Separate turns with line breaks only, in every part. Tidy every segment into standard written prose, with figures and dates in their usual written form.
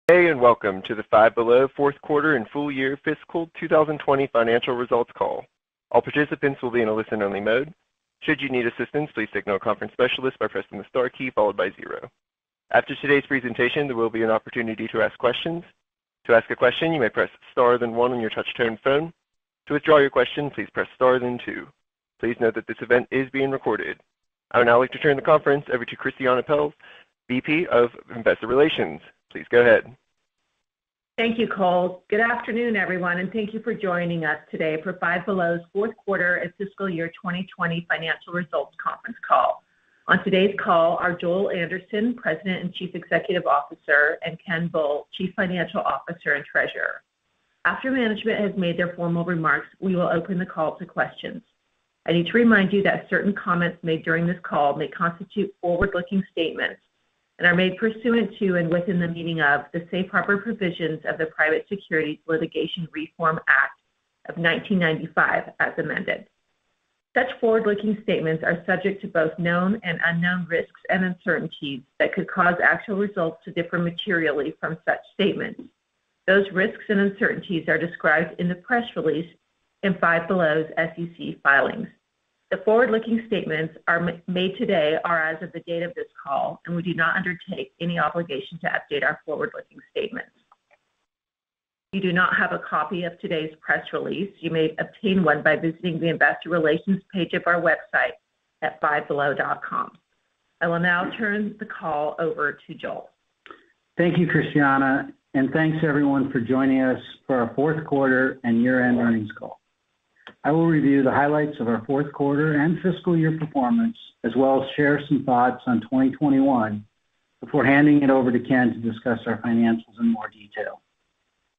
Hey, and welcome to the Five Below fourth quarter and full year fiscal 2020 financial results call. All participants will be in a listen-only mode. Should you need assistance, please signal a conference specialist by pressing the star key followed by 0. After today's presentation, there will be an opportunity to ask questions. To ask a question, you may press star then 1 on your touch-tone phone. To withdraw your question, please press star then 2. Please note that this event is being recorded. I would now like to turn the conference over to Christiane Pelz, VP of Investor Relations. Please go ahead.
Thank you, Cole. Good afternoon, everyone, and thank you for joining us today for Five Below's fourth quarter and fiscal year 2020 financial results conference call. On today's call are Joel Anderson, President and Chief Executive Officer, and Ken Bull, Chief Financial Officer and Treasurer. After management has made their formal remarks, we will open the call to questions. I need to remind you that certain comments made during this call may constitute forward-looking statements and are made pursuant to and within the meaning of the Safe Harbor provisions of the Private Securities Litigation Reform Act of 1995 as amended. Such forward-looking statements are subject to both known and unknown risks and uncertainties that could cause actual results to differ materially from such statements. Those risks and uncertainties are described in the press release in Five Below's SEC filings. The forward-looking statements made today are as of the date of this call, and we do not undertake any obligation to update our forward-looking statements. If you do not have a copy of today's press release, you may obtain one by visiting the Investor Relations page of our website at fivebelow.com. I will now turn the call over to Joel.
Thank you, Christiana, and thanks everyone for joining us for our fourth quarter and year-end earnings call. I will review the highlights of our fourth quarter and fiscal year performance, as well as share some thoughts on 2021 before handing it over to Ken to discuss our financials in more detail.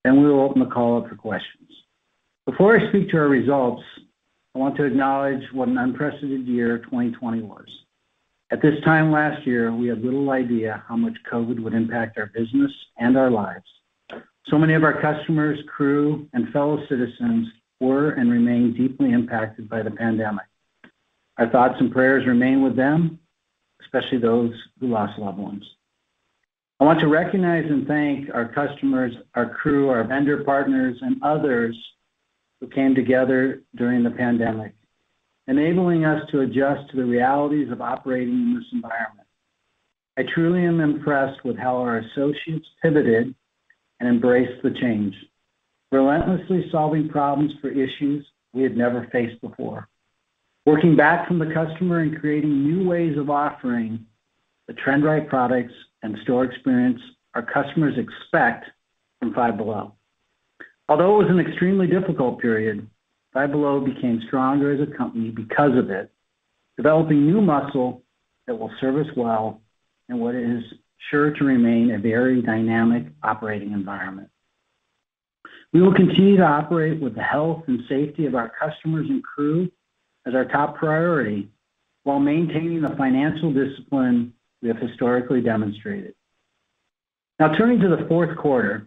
Then we will open the call up for questions. Before I speak to our results, I want to acknowledge what an unprecedented year 2020 was. At this time last year, we had little idea how much COVID would impact our business and our lives. So many of our customers, crew, and fellow citizens were and remain deeply impacted by the pandemic. Our thoughts and prayers remain with them, especially those who lost loved ones. I want to recognize and thank our customers, our crew, our vendor partners, and others who came together during the pandemic, enabling us to adjust to the realities of operating in this environment. I truly am impressed with how our associates pivoted and embraced the change, relentlessly solving problems for issues we had never faced before, working back from the customer and creating new ways of offering the trend-right products and store experience our customers expect from Five Below. Although it was an extremely difficult period, Five Below became stronger as a company because of it, developing new muscle that will serve us well in what is sure to remain a very dynamic operating environment. We will continue to operate with the health and safety of our customers and crew as our top priority while maintaining the financial discipline we have historically demonstrated. Now turning to the fourth quarter,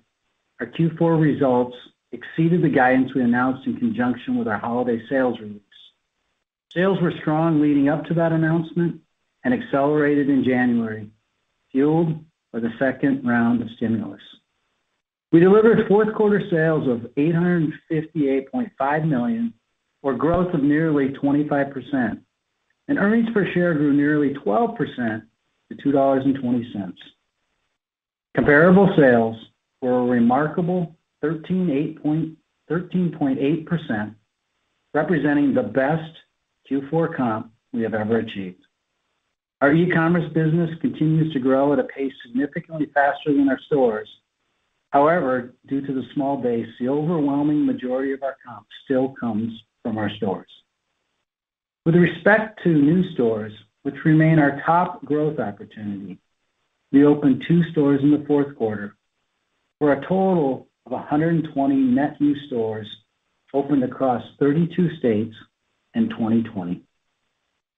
our Q4 results exceeded the guidance we announced in conjunction with our holiday sales release. Sales were strong leading up to that announcement and accelerated in January, fueled by the second round of stimulus. We delivered fourth quarter sales of $858.5 million, or growth of nearly 25%, and earnings per share grew nearly 12% to $2.20. Comparable sales were a remarkable 13.8%, representing the best Q4 comp we have ever achieved. Our e-commerce business continues to grow at a pace significantly faster than our stores. However, due to the small base, the overwhelming majority of our comp still comes from our stores. With respect to new stores, which remain our top growth opportunity, we opened 2 stores in the fourth quarter for a total of 120 net new stores opened across 32 states in 2020.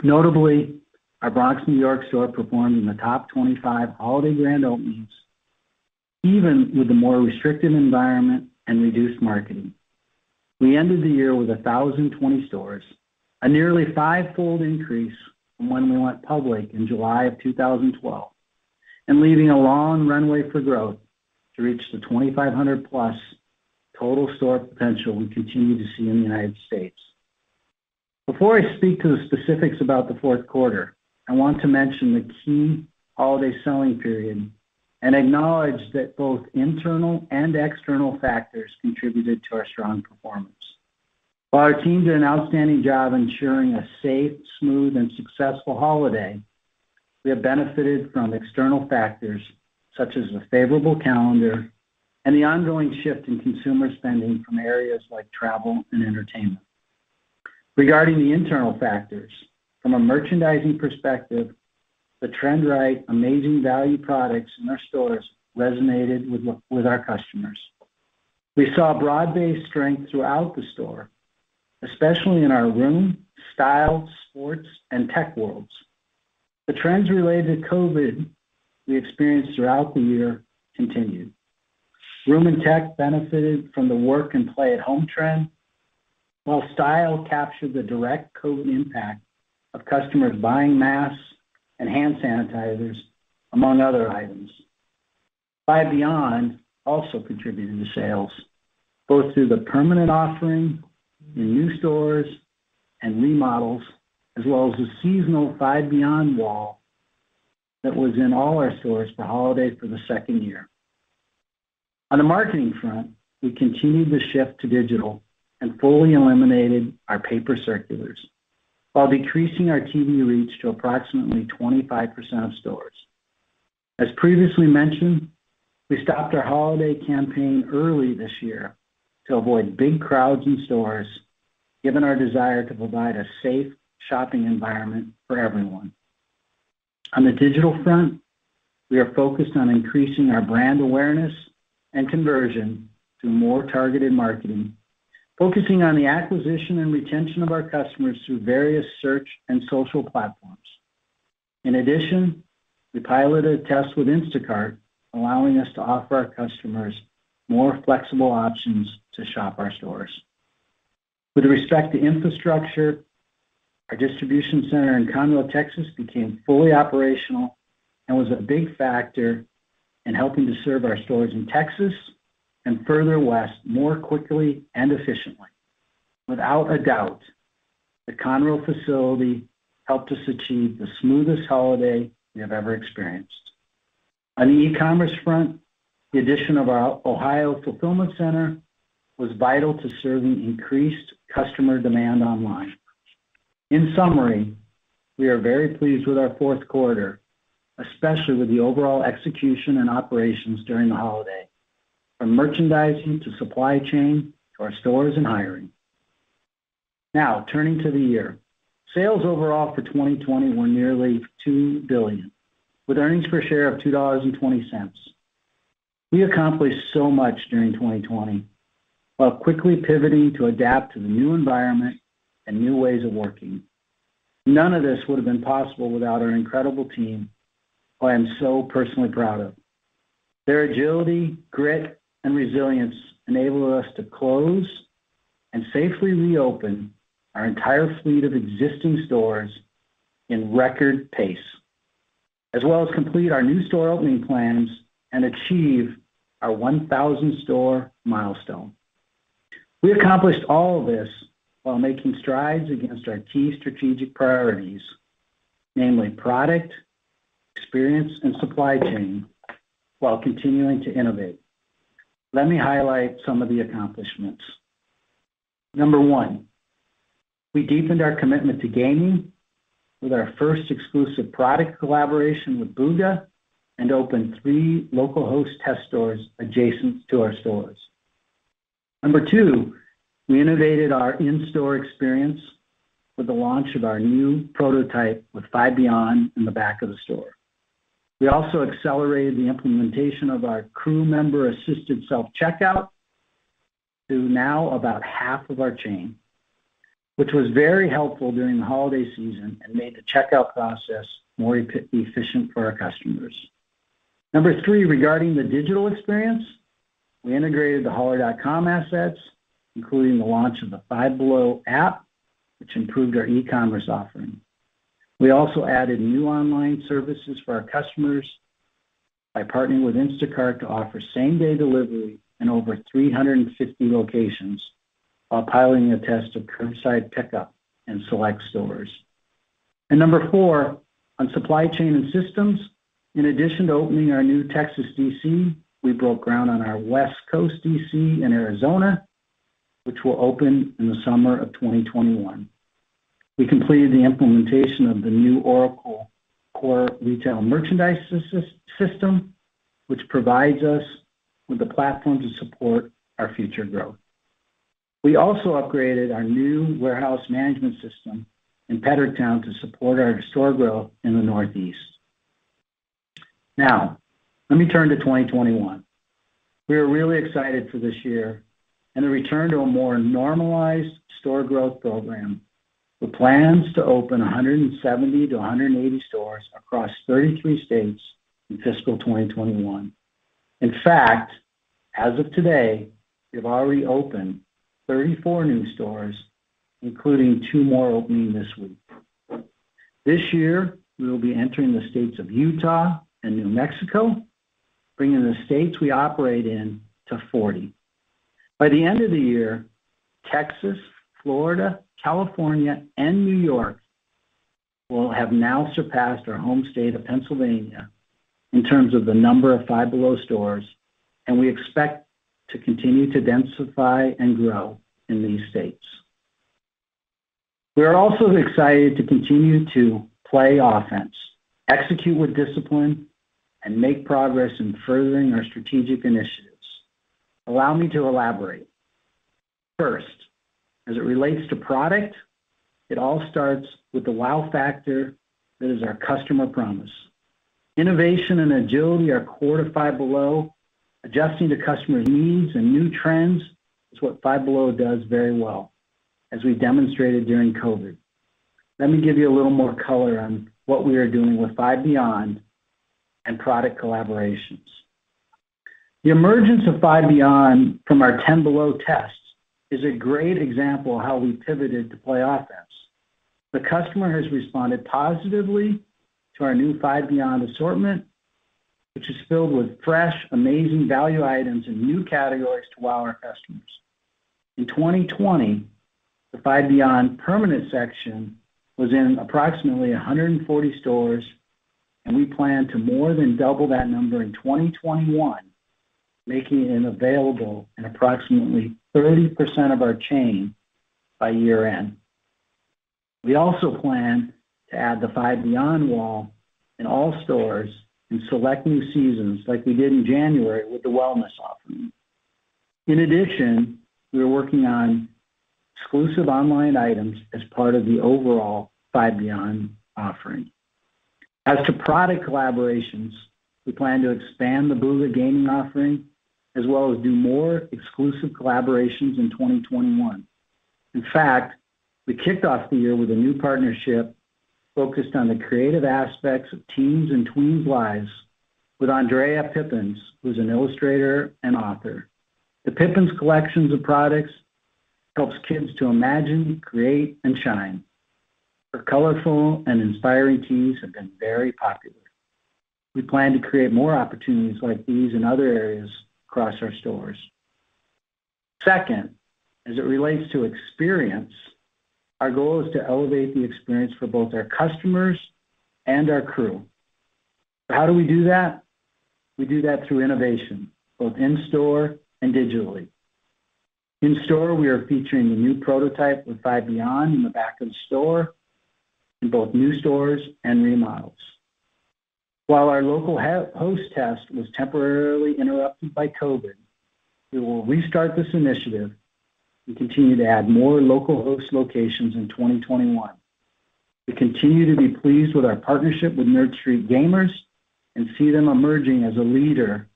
Notably, our Bronx, New York store performed in the top 25 holiday grand openings, even with the more restrictive environment and reduced marketing. We ended the year with 1,020 stores, a nearly 5-fold increase from when we went public in July of 2012, and leaving a long runway for growth to reach the 2,500 plus total store potential we continue to see in the United States. Before I speak to the specifics about the fourth quarter, I want to mention the key holiday selling period and acknowledge that both internal and external factors contributed to our strong performance. While our team did an outstanding job ensuring a safe, smooth, and successful holiday, we have benefited from external factors such as the favorable calendar and the ongoing shift in consumer spending from areas like travel and entertainment. Regarding the internal factors, from a merchandising perspective, the trend-right, amazing value products in our stores resonated with our customers. We saw broad-based strength throughout the store, especially in our room, style, sports, and tech worlds. The trends related to COVID we experienced throughout the year continued. Room and tech benefited from the work and play at home trend, while style captured the direct COVID impact of customers buying masks and hand sanitizers, among other items. Five Beyond also contributed to sales, both through the permanent offering in new stores and remodels, as well as the seasonal Five Beyond wall that was in all our stores for holiday for the second year. On the marketing front, we continued the shift to digital and fully eliminated our paper circulars, while decreasing our TV reach to approximately 25% of stores. As previously mentioned, we stopped our holiday campaign early this year to avoid big crowds in stores, given our desire to provide a safe shopping environment for everyone. On the digital front, we are focused on increasing our brand awareness and conversion through more targeted marketing, focusing on the acquisition and retention of our customers through various search and social platforms. In addition, we piloted a test with Instacart, allowing us to offer our customers more flexible options to shop our stores. With respect to infrastructure, our distribution center in Conroe, Texas became fully operational and was a big factor in helping to serve our stores in Texas and further west more quickly and efficiently. Without a doubt, the Conroe facility helped us achieve the smoothest holiday we have ever experienced. On the e-commerce front, the addition of our Ohio fulfillment center was vital to serving increased customer demand online. In summary, we are very pleased with our fourth quarter, especially with the overall execution and operations during the holiday, from merchandising to supply chain to our stores and hiring. Now, turning to the year. Sales overall for 2020 were nearly $2 billion, with earnings per share of $2.20. We accomplished so much during 2020 while quickly pivoting to adapt to the new environment and new ways of working. None of this would have been possible without our incredible team, who I am so personally proud of. Their agility, grit, and resilience enabled us to close and safely reopen our entire fleet of existing stores in record pace, as well as complete our new store opening plans and achieve our 1,000 store milestone. We accomplished all of this while making strides against our key strategic priorities, namely product, experience, and supply chain, while continuing to innovate. Let me highlight some of the accomplishments. Number one, we deepened our commitment to gaming with our first exclusive product collaboration with Bugha and opened 3 local host test stores adjacent to our stores. Number two, we innovated our in-store experience with the launch of our new prototype with Five Beyond in the back of the store. We also accelerated the implementation of our crew member assisted self-checkout to now about half of our chain, which was very helpful during the holiday season and made the checkout process more efficient for our customers. Number three, regarding the digital experience, we integrated the Holler.com assets, including the launch of the Five Below app, which improved our e-commerce offering. We also added new online services for our customers by partnering with Instacart to offer same-day delivery in over 350 locations while piloting a test of curbside pickup in select stores. And number 4, on supply chain and systems, in addition to opening our new Texas DC, we broke ground on our West Coast DC in Arizona, which will open in the summer of 2021. We completed the implementation of the new Oracle Core Retail Merchandise System, which provides us with the platform to support our future growth. We also upgraded our new warehouse management system in Pedricktown to support our store growth in the Northeast. Now, let me turn to 2021. We are really excited for this year and the return to a more normalized store growth program with plans to open 170 to 180 stores across 33 states in fiscal 2021. In fact, as of today, we've already opened 34 new stores, including 2 more opening this week. This year, we will be entering the states of Utah and New Mexico, bringing the states we operate in to 40. By the end of the year, Texas, Florida, California, and New York will have now surpassed our home state of Pennsylvania in terms of the number of Five Below stores, and we expect to continue to densify and grow in these states. We are also excited to continue to play offense, execute with discipline, and make progress in furthering our strategic initiatives. Allow me to elaborate. First, as it relates to product, it all starts with the wow factor that is our customer promise. Innovation and agility are core to Five Below. Adjusting to customers' needs and new trends is what Five Below does very well, as we demonstrated during COVID. Let me give you a little more color on what we are doing with Five Beyond and product collaborations. The emergence of Five Beyond from our 10 Below tests is a great example of how we pivoted to play offense. The customer has responded positively to our new Five Beyond assortment, which is filled with fresh, amazing value items and new categories to wow our customers. In 2020, the Five Beyond permanent section was in approximately 140 stores, and we plan to more than double that number in 2021, making it available in approximately 30% of our chain by year end. We also plan to add the Five Beyond wall in all stores in select new seasons like we did in January with the wellness offering. In addition, we are working on exclusive online items as part of the overall Five Beyond offering. As to product collaborations, we plan to expand the Booga gaming offering as well as do more exclusive collaborations in 2021. In fact, we kicked off the year with a new partnership focused on the creative aspects of teens and tweens' lives with Andrea Pippins, who's an illustrator and author. The Pippins collections of products helps kids to imagine, create, and shine. Her colorful and inspiring tees have been very popular. We plan to create more opportunities like these in other areas across our stores. Second, as it relates to experience, our goal is to elevate the experience for both our customers and our crew. How do we do that? We do that through innovation, both in-store and digitally. In-store, we are featuring the new prototype with Five Beyond in the back of the store in both new stores and remodels. While our local host test was temporarily interrupted by COVID, we will restart this initiative and continue to add more local host locations in 2021. We continue to be pleased with our partnership with Nerd Street Gamers and see them emerging as a leader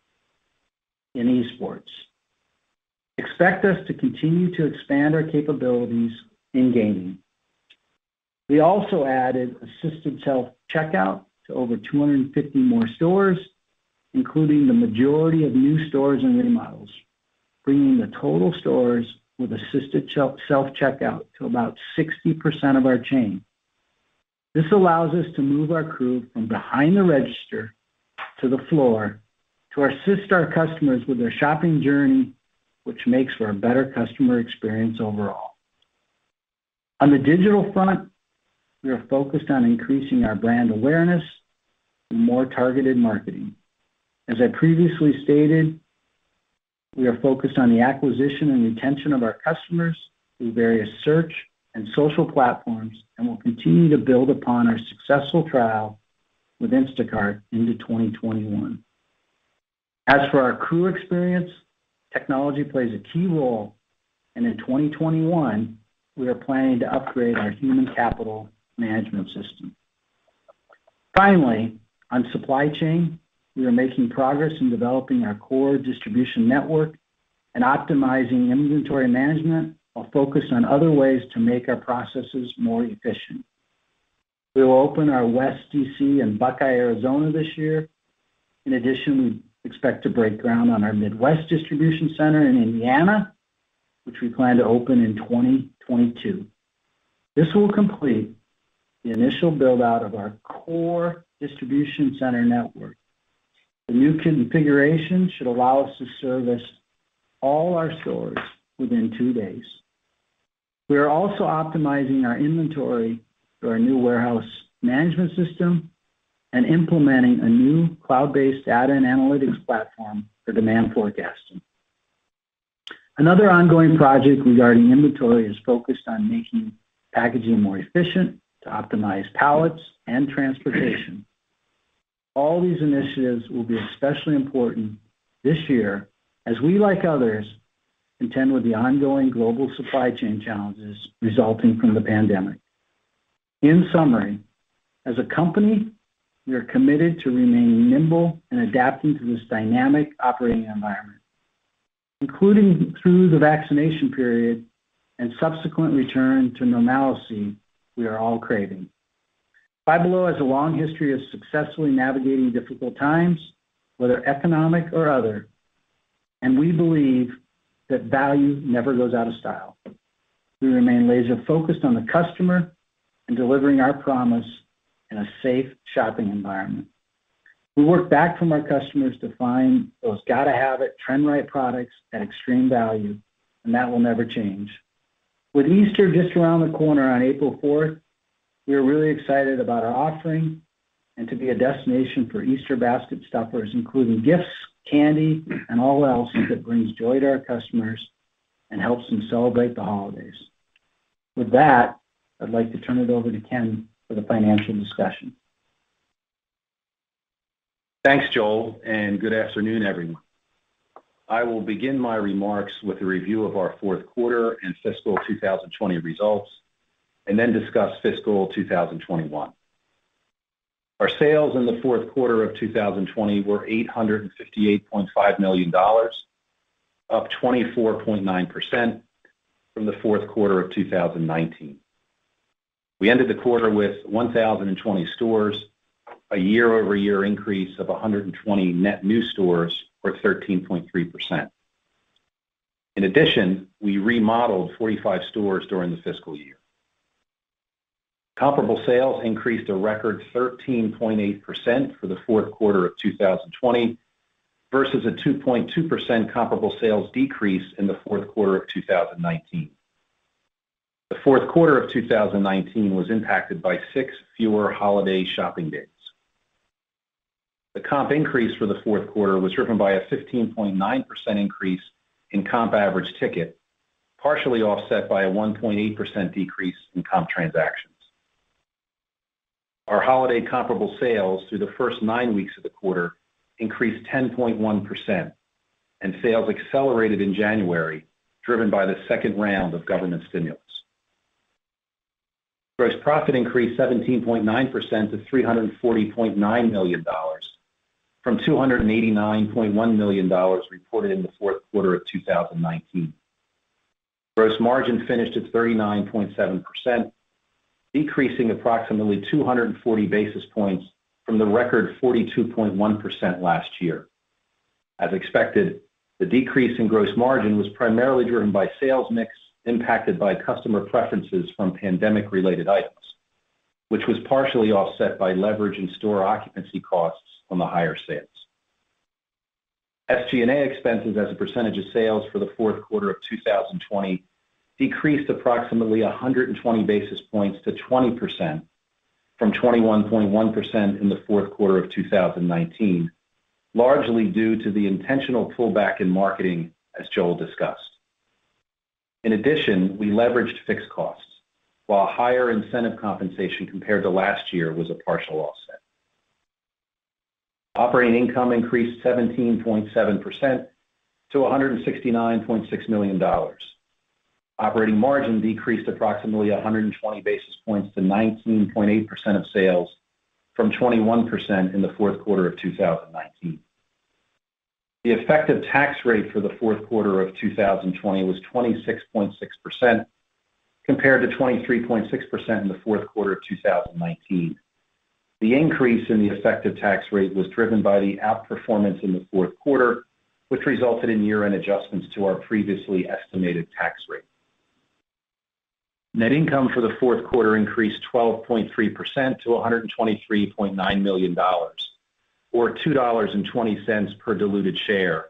in esports. Expect us to continue to expand our capabilities in gaming. We also added assisted self-checkout to over 250 more stores, including the majority of new stores and remodels, bringing the total stores with assisted self-checkout to about 60% of our chain. This allows us to move our crew from behind the register to the floor to assist our customers with their shopping journey, which makes for a better customer experience overall. On the digital front, we are focused on increasing our brand awareness and more targeted marketing. As I previously stated, we are focused on the acquisition and retention of our customers through various search and social platforms, and will continue to build upon our successful trial with Instacart into 2021. As for our crew experience, technology plays a key role, and in 2021, we are planning to upgrade our human capital management system. Finally, on supply chain, we are making progress in developing our core distribution network and optimizing inventory management while focused on other ways to make our processes more efficient. We will open our West DC in Buckeye, Arizona this year. In addition, we expect to break ground on our Midwest distribution center in Indiana, which we plan to open in 2022. This will complete the initial build-out of our core distribution center network. The new configuration should allow us to service all our stores within 2 days. We are also optimizing our inventory through our new warehouse management system and implementing a new cloud-based data and analytics platform for demand forecasting. Another ongoing project regarding inventory is focused on making packaging more efficient to optimize pallets and transportation. All these initiatives will be especially important this year as we, like others, contend with the ongoing global supply chain challenges resulting from the pandemic. In summary, as a company, we are committed to remaining nimble and adapting to this dynamic operating environment, including through the vaccination period and subsequent return to normalcy we are all craving. Five Below has a long history of successfully navigating difficult times, whether economic or other, and we believe that value never goes out of style. We remain laser focused on the customer and delivering our promise in a safe shopping environment. We work back from our customers to find those gotta have it, trend right products at extreme value, and that will never change. With Easter just around the corner on April 4th, we are really excited about our offering and to be a destination for Easter basket stuffers, including gifts, candy, and all else that brings joy to our customers and helps them celebrate the holidays. With that, I'd like to turn it over to Ken for the financial discussion.
Thanks, Joel, and good afternoon, everyone. I will begin my remarks with a review of our fourth quarter and fiscal 2020 results, and then discuss fiscal 2021. Our sales in the fourth quarter of 2020 were $858.5 million, up 24.9% from the fourth quarter of 2019. We ended the quarter with 1,020 stores, a year-over-year increase of 120 net new stores, or 13.3%. In addition, we remodeled 45 stores during the fiscal year. Comparable sales increased a record 13.8% for the fourth quarter of 2020 versus a 2.2% comparable sales decrease in the fourth quarter of 2019. The fourth quarter of 2019 was impacted by 6 fewer holiday shopping days. The comp increase for the fourth quarter was driven by a 15.9% increase in comp average ticket, partially offset by a 1.8% decrease in comp transactions. Our holiday comparable sales through the first 9 weeks of the quarter increased 10.1%, and sales accelerated in January, driven by the second round of government stimulus. Gross profit increased 17.9% to $340.9 million from $289.1 million reported in the fourth quarter of 2019. Gross margin finished at 39.7%, decreasing approximately 240 basis points from the record 42.1% last year. As expected, the decrease in gross margin was primarily driven by sales mix impacted by customer preferences from pandemic-related items, which was partially offset by leverage in store occupancy costs on the higher sales. SG&A expenses as a percentage of sales for the fourth quarter of 2020 decreased approximately 120 basis points to 20% from 21.1% in the fourth quarter of 2019, largely due to the intentional pullback in marketing, as Joel discussed. In addition, we leveraged fixed costs, while higher incentive compensation compared to last year was a partial offset. Operating income increased 17.7% to $169.6 million. Operating margin decreased approximately 120 basis points to 19.8% of sales from 21% in the fourth quarter of 2019. The effective tax rate for the fourth quarter of 2020 was 26.6%, compared to 23.6% in the fourth quarter of 2019. The increase in the effective tax rate was driven by the outperformance in the fourth quarter, which resulted in year-end adjustments to our previously estimated tax rate. Net income for the fourth quarter increased 12.3% to $123.9 million, or $2.20 per diluted share,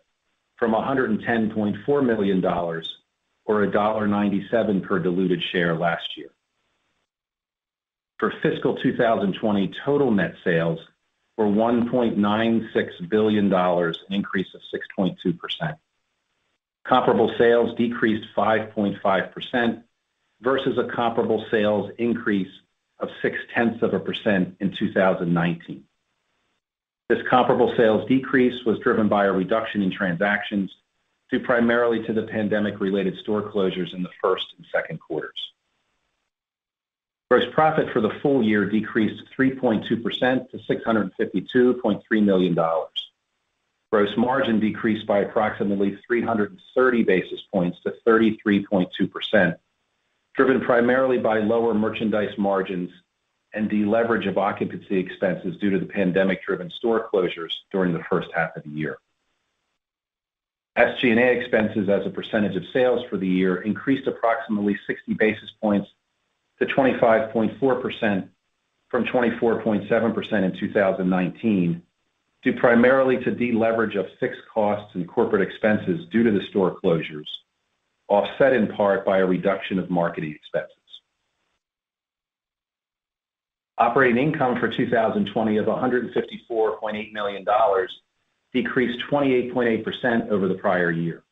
from $110.4 million, or $1.97 per diluted share last year. For fiscal 2020, total net sales were $1.96 billion, an increase of 6.2%. Comparable sales decreased 5.5% versus a comparable sales increase of 0.6% in 2019. This comparable sales decrease was driven by a reduction in transactions due primarily to the pandemic-related store closures in the first and second quarters. Gross profit for the full year decreased 3.2% to $652.3 million. Gross margin decreased by approximately 330 basis points to 33.2%, driven primarily by lower merchandise margins and deleverage of occupancy expenses due to the pandemic-driven store closures during the first half of the year. SG&A expenses as a percentage of sales for the year increased approximately 60 basis points to 25.4% from 24.7% in 2019, due primarily to deleverage of fixed costs and corporate expenses due to the store closures, offset in part by a reduction of marketing expenses. Operating income for 2020 of $154.8 million decreased 28.8% over the prior year.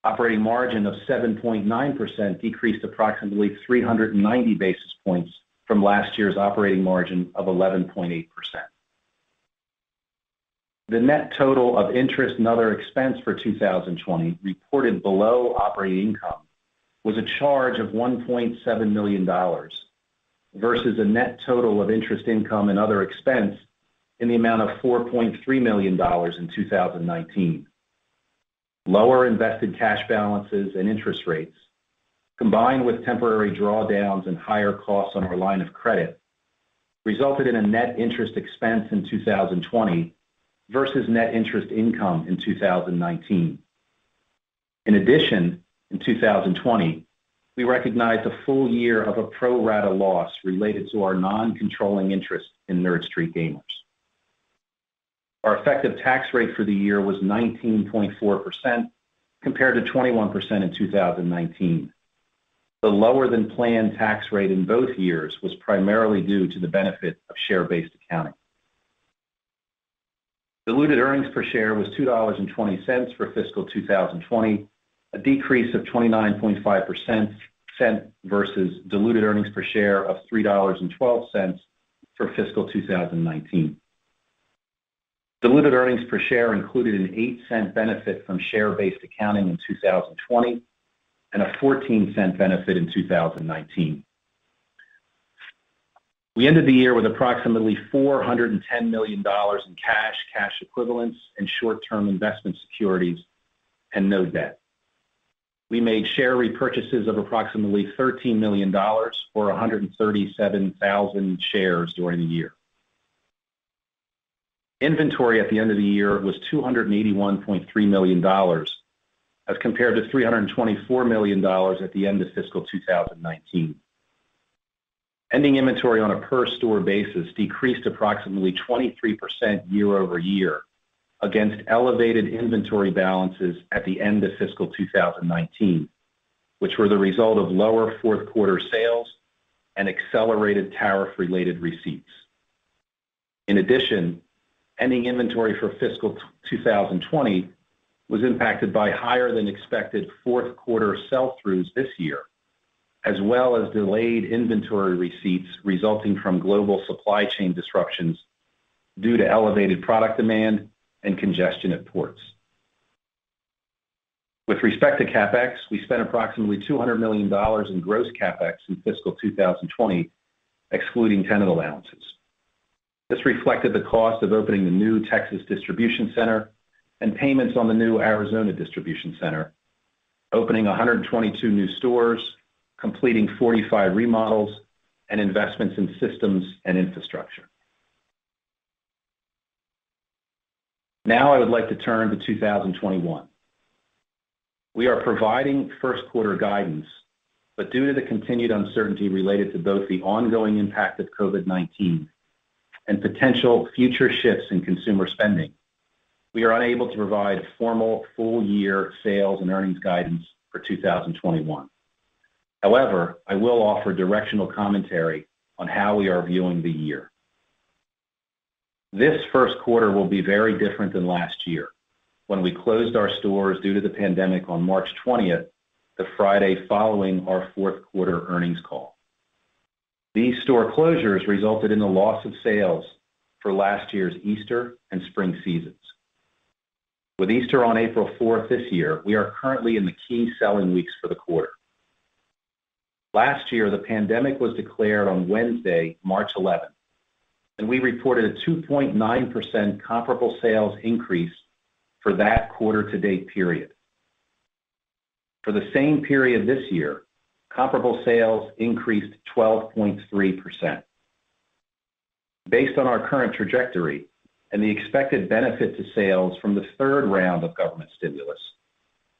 Operating margin of 7.9% decreased approximately 390 basis points from last year's operating margin of 11.8%. The net total of interest and other expense for 2020, reported below operating income, was a charge of $1.7 million versus a net total of interest income and other expense in the amount of $4.3 million in 2019. Lower invested cash balances and interest rates, combined with temporary drawdowns and higher costs on our line of credit, resulted in a net interest expense in 2020 versus net interest income in 2019. In addition, in 2020, we recognized a full year of a pro rata loss related to our non-controlling interest in Nerd Street Gamers. Our effective tax rate for the year was 19.4% compared to 21% in 2019. The lower than planned tax rate in both years was primarily due to the benefit of share-based accounting. Diluted earnings per share was $2.20 for fiscal 2020, a decrease of 29.5% versus diluted earnings per share of $3.12 for fiscal 2019. Diluted earnings per share included an 8-cent benefit from share-based accounting in 2020 and a 14-cent benefit in 2019. We ended the year with approximately $410 million in cash equivalents, and short-term investment securities, and no debt. We made share repurchases of approximately $13 million, or 137,000 shares during the year. Inventory at the end of the year was $281.3 million, as compared to $324 million at the end of fiscal 2019. Ending inventory on a per-store basis decreased approximately 23% year over year, against elevated inventory balances at the end of fiscal 2019, which were the result of lower fourth quarter sales and accelerated tariff-related receipts. In addition, ending inventory for fiscal 2020 was impacted by higher than expected fourth quarter sell-throughs this year, as well as delayed inventory receipts resulting from global supply chain disruptions due to elevated product demand and congestion at ports. With respect to CapEx, we spent approximately $200 million in gross CapEx in fiscal 2020, excluding tenant allowances. This reflected the cost of opening the new Texas distribution center and payments on the new Arizona distribution center, opening 122 new stores, completing 45 remodels, and investments in systems and infrastructure. Now I would like to turn to 2021. We are providing first quarter guidance, but due to the continued uncertainty related to both the ongoing impact of COVID-19 and potential future shifts in consumer spending, we are unable to provide formal full-year sales and earnings guidance for 2021. However, I will offer directional commentary on how we are viewing the year. This first quarter will be very different than last year, when we closed our stores due to the pandemic on March 20th, the Friday following our fourth quarter earnings call. These store closures resulted in the loss of sales for last year's Easter and spring seasons. With Easter on April 4th this year, we are currently in the key selling weeks for the quarter. Last year, the pandemic was declared on Wednesday, March 11th, and we reported a 2.9% comparable sales increase for that quarter-to-date period. For the same period this year, comparable sales increased 12.3%. Based on our current trajectory and the expected benefit to sales from the third round of government stimulus,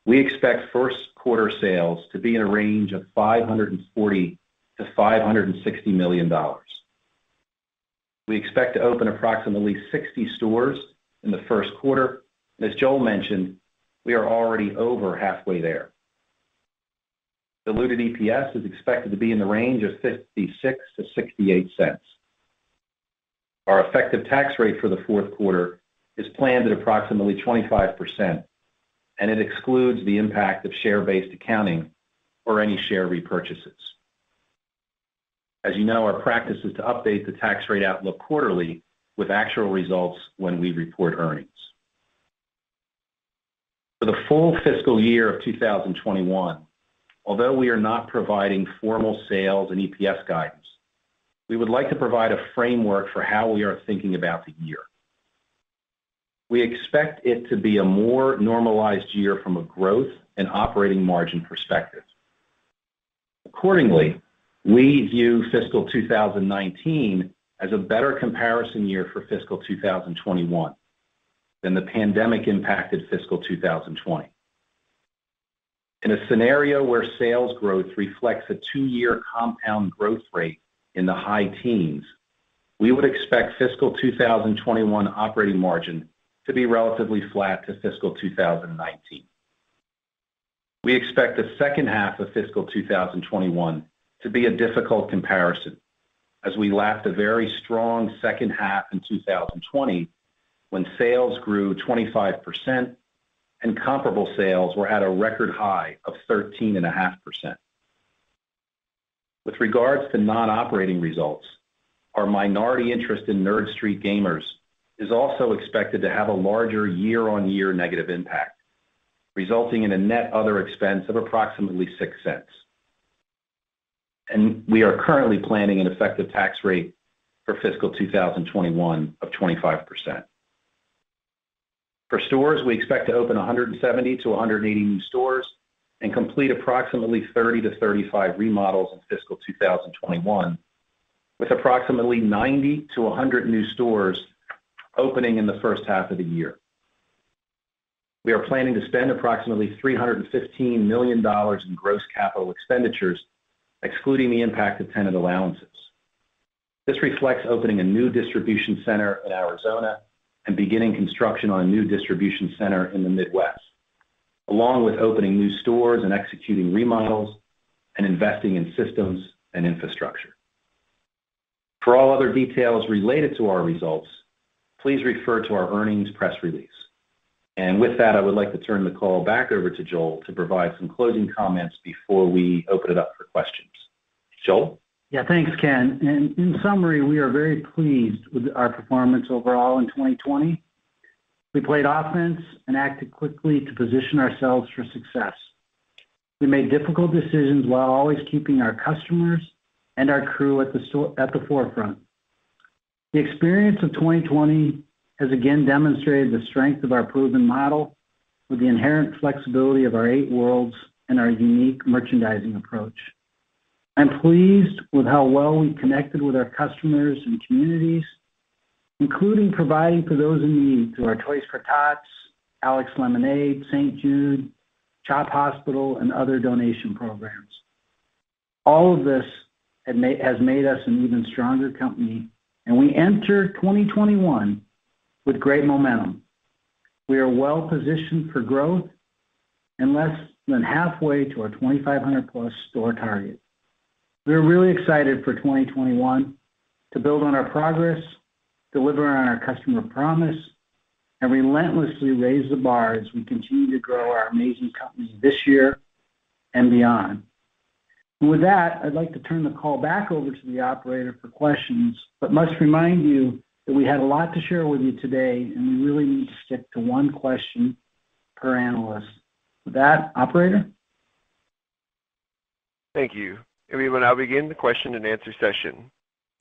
we expect first quarter sales to be in a range of $540 to $560 million. We expect to open approximately 60 stores in the first quarter, and as Joel mentioned, we are already over halfway there. Diluted EPS is expected to be in the range of 56 to 68 cents. Our effective tax rate for the fourth quarter is planned at approximately 25%, and it excludes the impact of share-based accounting or any share repurchases. As you know, our practice is to update the tax rate outlook quarterly with actual results when we report earnings. For the full fiscal year of 2021, although we are not providing formal sales and EPS guidance, we would like to provide a framework for how we are thinking about the year. We expect it to be a more normalized year from a growth and operating margin perspective. Accordingly, we view fiscal 2019 as a better comparison year for fiscal 2021 than the pandemic-impacted fiscal 2020. In a scenario where sales growth reflects a 2-year compound growth rate in the high teens, we would expect fiscal 2021 operating margin to be relatively flat to fiscal 2019. We expect the second half of fiscal 2021 to be a difficult comparison, as we lapped a very strong second half in 2020 when sales grew 25% and comparable sales were at a record high of 13.5%. With regards to non-operating results, our minority interest in Nerd Street Gamers is also expected to have a larger year-on-year negative impact, resulting in a net other expense of approximately 6 cents. And we are currently planning an effective tax rate for fiscal 2021 of 25%. For stores, we expect to open 170 to 180 new stores and complete approximately 30 to 35 remodels in fiscal 2021, with approximately 90 to 100 new stores opening in the first half of the year. We are planning to spend approximately $315 million in gross capital expenditures, excluding the impact of tenant allowances. This reflects opening a new distribution center in Arizona and beginning construction on a new distribution center in the Midwest, along with opening new stores and executing remodels and investing in systems and infrastructure. For all other details related to our results, please refer to our earnings press release. And with that, I would like to turn the call back over to Joel to provide some closing comments before we open it up for questions. Joel?
Yeah, thanks, Ken. And in summary, we are very pleased with our performance overall in 2020. We played offense and acted quickly to position ourselves for success. We made difficult decisions while always keeping our customers and our crew at the forefront. The experience of 2020 has again demonstrated the strength of our proven model with the inherent flexibility of our 8 worlds and our unique merchandising approach. I'm pleased with how well we connected with our customers and communities, including providing for those in need through our Toys for Tots, Alex Lemonade, St. Jude, CHOP Hospital, and other donation programs. All of this has made us an even stronger company, and we enter 2021 with great momentum. We are well positioned for growth and less than halfway to our 2,500 plus store target. We're really excited for 2021 to build on our progress, deliver on our customer promise, and relentlessly raise the bar as we continue to grow our amazing company this year and beyond. And with that, I'd like to turn the call back over to the operator for questions, but must remind you that we had a lot to share with you today, and we really need to stick to one question per analyst. With that, operator?
Thank you. And we will now begin the question and answer session.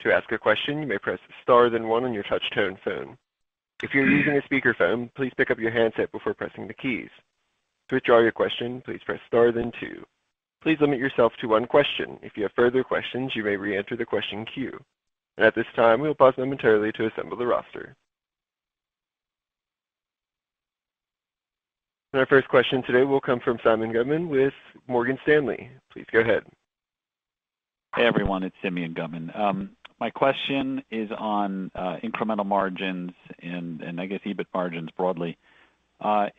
To ask a question, you may press star then 1 on your touch-tone phone. If you're using a speakerphone, please pick up your handset before pressing the keys. To withdraw your question, please press star then 2. Please limit yourself to one question. If you have further questions, you may re-enter the question queue. And at this time, we will pause momentarily to assemble the roster. And our first question today will come from Simeon Gutman with Morgan Stanley. Please go ahead.
Hey everyone, it's Simeon Gutman. My question is on incremental margins and I guess EBIT margins broadly.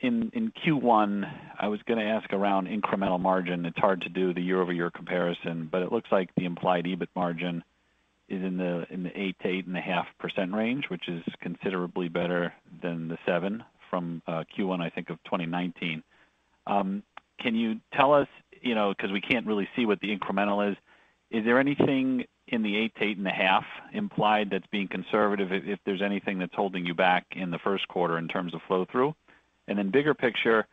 In Q1, I was going to ask around incremental margin. It's hard to do the year-over-year comparison, but it looks like the implied EBIT margin is in the 8 to 8.5% range, which is considerably better than the 7 from Q1, I think, of 2019. Can you tell us, because we can't really see what the incremental is there anything in the 8 to 8.5 implied that's being conservative, if there's anything that's holding you back in the first quarter in terms of flow through? And then bigger picture,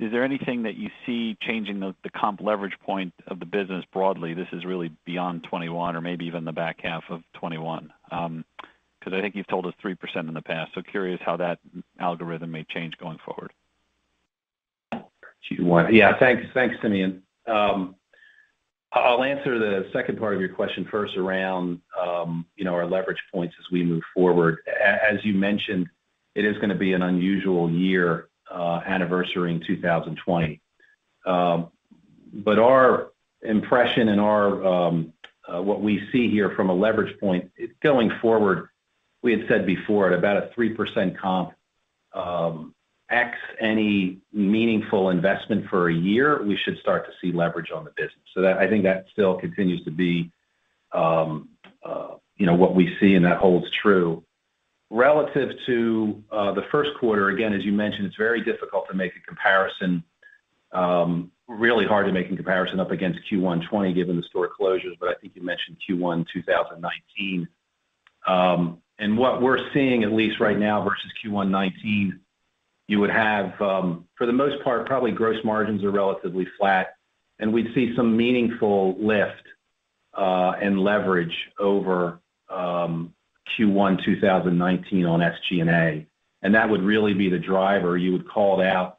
is there anything that you see changing the comp leverage point of the business broadly? This is really beyond 21 or maybe even the back half of 21. Because I think you've told us 3% in the past, so curious how that algorithm may change going forward.
Yeah, thanks, Simeon. I'll answer the second part of your question first around, our leverage points as we move forward. As you mentioned, it is going to be an unusual year, anniversary in 2020. But our impression and our what we see here from a leverage point going forward, we had said before at about a 3% comp, X any meaningful investment for a year, we should start to see leverage on the business. So that I think that still continues to be, what we see, and that holds true. Relative to the first quarter, again, as you mentioned, it's very difficult to make a comparison. Really hard to make a comparison up against Q1 20 given the store closures, but I think you mentioned Q1 2019. And what we're seeing, at least right now, versus Q1 19, you would have, for the most part, probably gross margins are relatively flat, and we'd see some meaningful lift and leverage over Q1 2019 on SG&A. And that would really be the driver. You would call it out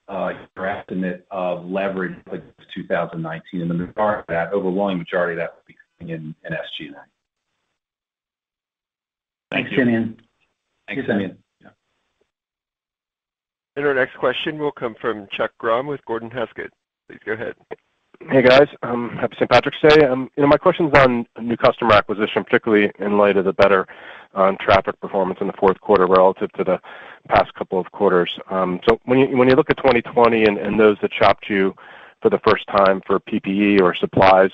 your estimate of leverage like 2019, and the majority of that, overwhelming majority of that would be coming in SG&A.
Thanks, Simeon.
Thanks, Simeon. Yeah.
And our next question will come from Chuck Grom with Gordon Haskett. Please go ahead.
Hey guys, happy St. Patrick's Day. My question's on new customer acquisition, particularly in light of the better traffic performance in the fourth quarter relative to the past couple of quarters. So when you look at 2020 and those that shopped you for the first time for PPE or supplies,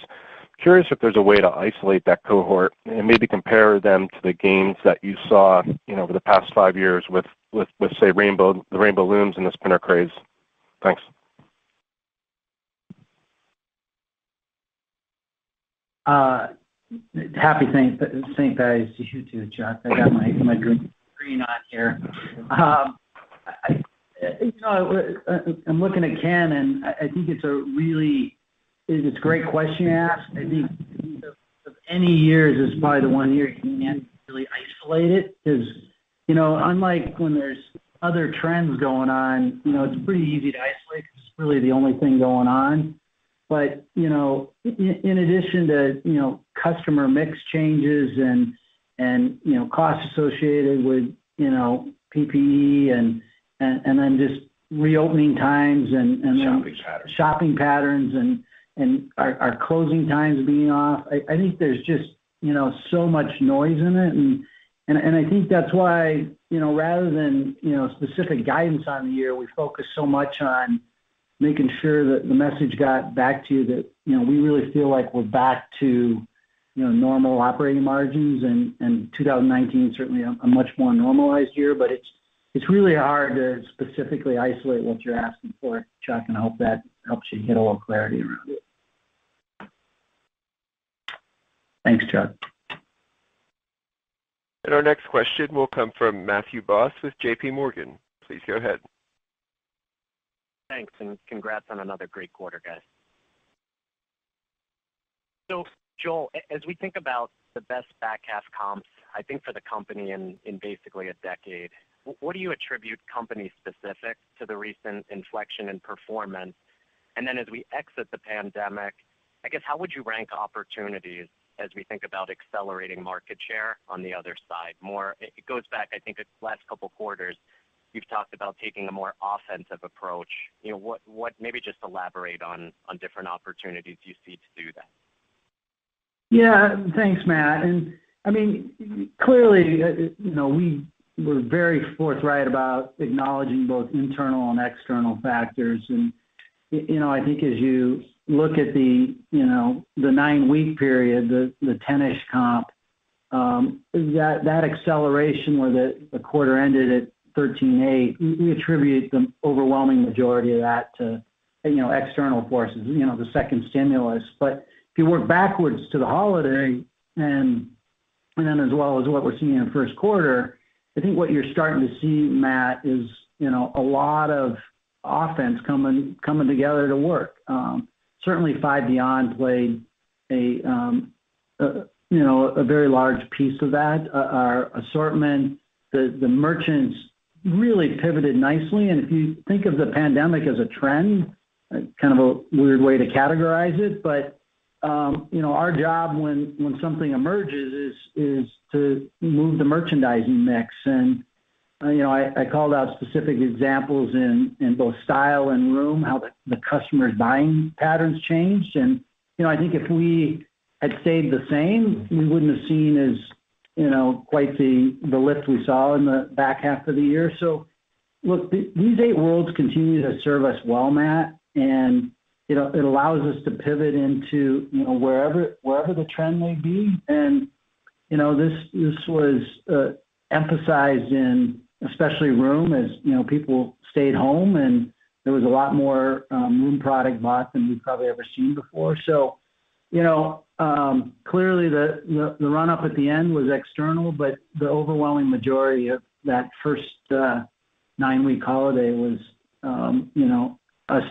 curious if there's a way to isolate that cohort and maybe compare them to the gains that you saw, over the past 5 years with say the Rainbow Looms and the spinner craze. Thanks.
Happy St. Patty's to you too, Chuck. I got my green on here. I'm looking at Ken, and I think it's a great question you asked. I think of any years, it's probably the one year you can't really isolate it because, unlike when there's other trends going on, it's pretty easy to isolate because it's really the only thing going on. But, in addition to, customer mix changes and costs associated with, PPE and then just reopening times and shopping patterns and our closing times being off. I think there's just, so much noise in it. And I think that's why, rather than, specific guidance on the year, we focus so much on making sure that the message got back to you that, we really feel like we're back to, normal operating margins and 2019 certainly a much more normalized year, but it's really hard to specifically isolate what you're asking for, Chuck, and I hope that helps you get a little clarity around it. Thanks, Chuck.
And our next question will come from Matthew Boss with JP Morgan. Please go ahead.
Thanks, and congrats on another great quarter, guys. So, Joel, as we think about the best back half comps, I think for the company in basically a decade, what do you attribute company specific to the recent inflection in performance? And then as we exit the pandemic, I guess how would you rank opportunities as we think about accelerating market share on the other side? It goes back, I think, the last couple quarters. You've talked about taking a more offensive approach. What maybe just elaborate on different opportunities you see to do that.
Yeah, thanks, Matt. And I mean, clearly, we were very forthright about acknowledging both internal and external factors. And, I think as you look at the 9-week period, the 10-ish comp, that acceleration where the quarter ended at 13.8, we attribute the overwhelming majority of that to, external forces, the second stimulus. But if you work backwards to the holiday and then as well as what we're seeing in the first quarter, I think what you're starting to see, Matt, is, a lot of offense coming together to work. Certainly Five Beyond played a very large piece of that. Our assortment, the merchants really pivoted nicely. And if you think of the pandemic as a trend, kind of a weird way to categorize it, but our job when something emerges is to move the merchandising mix. And I called out specific examples in both style and room, how the customer's buying patterns changed. And I think if we had stayed the same, we wouldn't have seen as quite the lift we saw in the back half of the year. So look, these 8 worlds continue to serve us well, Matt, and it allows us to pivot into wherever the trend may be. And this was emphasized in especially room as people stayed home and there was a lot more room product bought than we've probably ever seen before. So clearly the run up at the end was external, but the overwhelming majority of that first 9-week holiday was us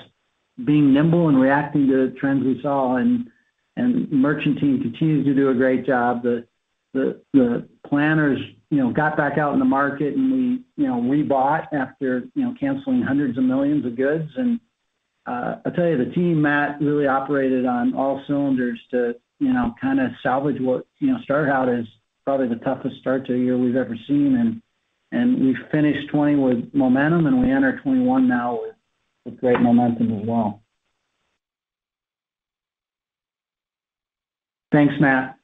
being nimble and reacting to trends we saw, and merchant team continues to do a great job. The planners got back out in the market, and we rebought after canceling hundreds of millions of goods. And I'll tell you, the team, Matt, really operated on all cylinders to kind of salvage what started out as probably the toughest start to a year we've ever seen. And we finished 20 with momentum, and we enter 21 now with great momentum as well. Thanks, Matt.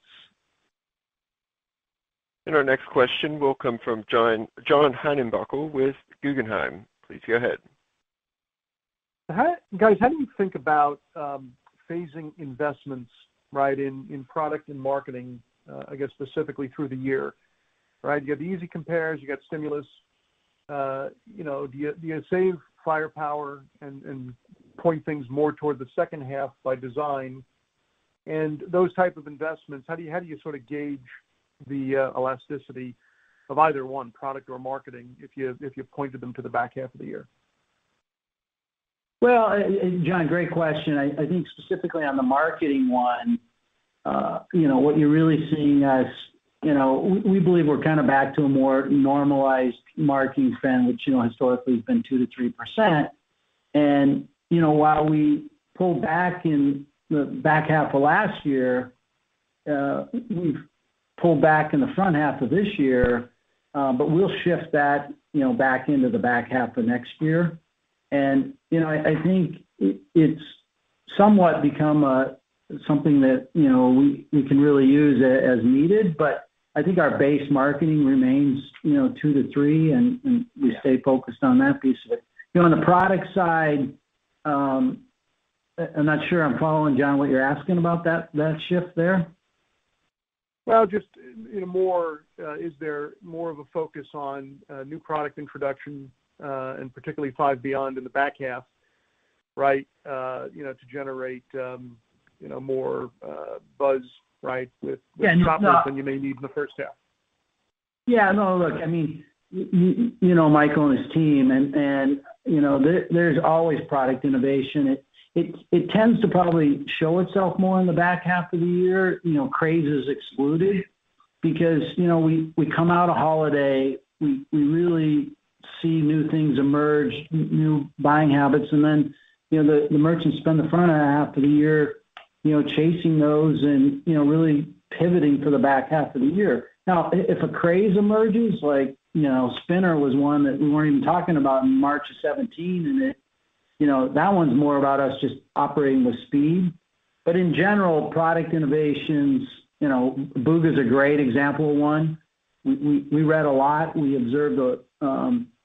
And our next question will come from John Heinbockel with Guggenheim. Please go ahead.
Guys, how do you think about phasing investments, right, in product and marketing, I guess specifically through the year, right? You got the easy compares, you got stimulus. Do you save firepower and point things more toward the second half by design? And those type of investments, how do you sort of gauge the elasticity of either one, product or marketing, if you pointed them to the back half of the year?
Well, John, great question. I think specifically on the marketing one, what you're really seeing us, we believe we're kind of back to a more normalized marketing spend, which, historically has been 2 to 3%. And, while we pulled back in the back half of last year, we've pulled back in the front half of this year, but we'll shift that, back into the back half of next year. And, I think it's somewhat become something that, we can really use as needed, but I think our base marketing remains, 2 to 3, and we stay focused on that piece of it. On the product side, I'm not sure I'm following, John, what you're asking about that shift there.
Well, just is there more of a focus on new product introduction and particularly Five Beyond in the back half, right? To generate more buzz, right, with shoppers than you may need in the first half.
Yeah, no, look, I mean, Michael and his team, and there's always product innovation. It tends to probably show itself more in the back half of the year, crazes excluded, because we come out of holiday, we really see new things emerge, new buying habits, and then the merchants spend the front half of the year chasing those and really pivoting for the back half of the year. Now, if a craze emerges, like Spinner was one that we weren't even talking about in March of 17, and it that one's more about us just operating with speed. But in general, product innovations, Bugha's a great example of one. We read a lot. We observed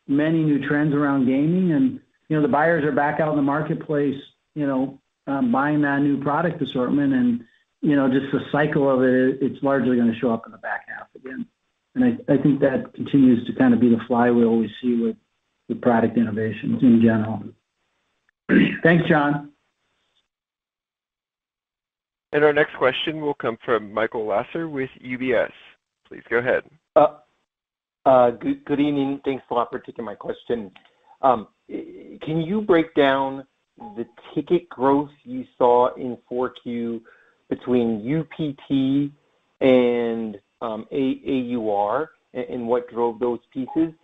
many new trends around gaming, and the buyers are back out in the marketplace, buying that new product assortment, and just the cycle of it's largely going to show up in the back half again. And I think that continues to kind of be the flywheel we see with product innovations in general. Thanks, John.
And our next question will come from Michael Lasser with UBS. Please go ahead.
Good evening. Thanks a lot for taking my question. Can you break down the ticket growth you saw in 4Q between UPT and AUR and what drove those pieces?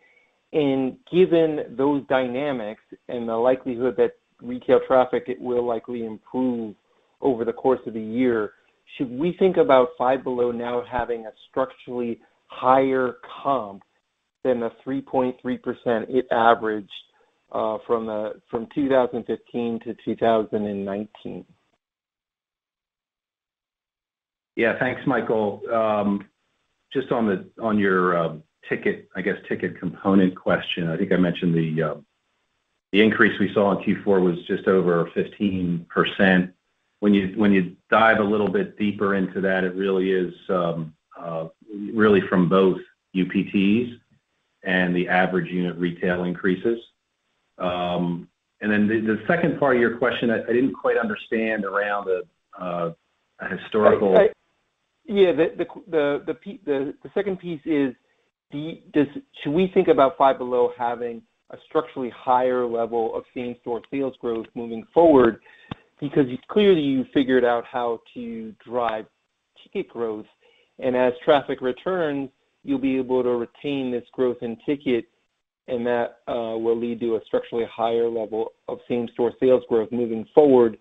And given those dynamics and the likelihood that retail traffic will likely improve over the course of the year, should we think about Five Below now having a structurally higher comp than the 3.3% it averaged from 2015 to 2019?
Yeah, thanks, Michael. Just on your ticket component question, I think I mentioned the increase we saw in Q4 was just over 15%. When you dive a little bit deeper into that, it really is really from both UPTs and the average unit retail increases. And then the second part of your question, I didn't quite understand around a historical.
The second piece is, should we think about Five Below having a structurally higher level of same-store sales growth moving forward? Because clearly you figured out how to drive ticket growth, and as traffic returns, you'll be able to retain this growth in ticket, and that will lead to a structurally higher level of same-store sales growth moving forward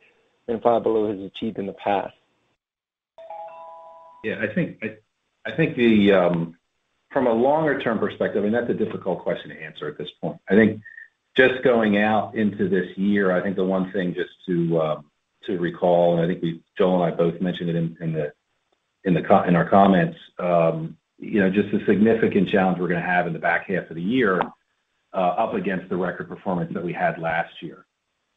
than Five Below has achieved in the past.
Yeah, I think the from a longer term perspective, and that's a difficult question to answer at this point. I think just going out into this year, I think the one thing just to recall, and I think Joel and I both mentioned it in the in our comments, just a significant challenge we're going to have in the back half of the year up against the record performance that we had last year.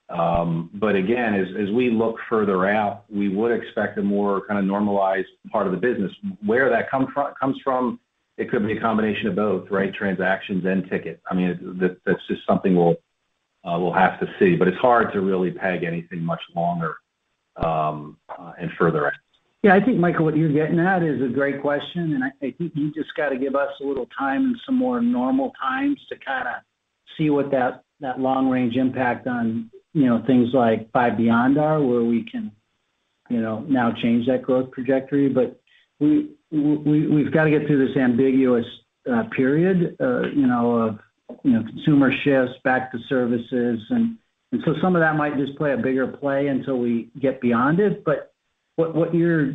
But again, as we look further out, we would expect a more kind of normalized part of the business. Where that comes from, it could be a combination of both, right? Transactions and ticket. I mean, that's just something we'll have to see. But it's hard to really peg anything much longer and further out.
Yeah, I think, Michael, what you're getting at is a great question, and I think you just got to give us a little time and some more normal times to kind of see what that long-range impact on, things like Five Beyond are, where we can, now change that growth trajectory. But we've got to get through this ambiguous period, of consumer shifts back to services, and so some of that might just play a bigger play until we get beyond it. But what you're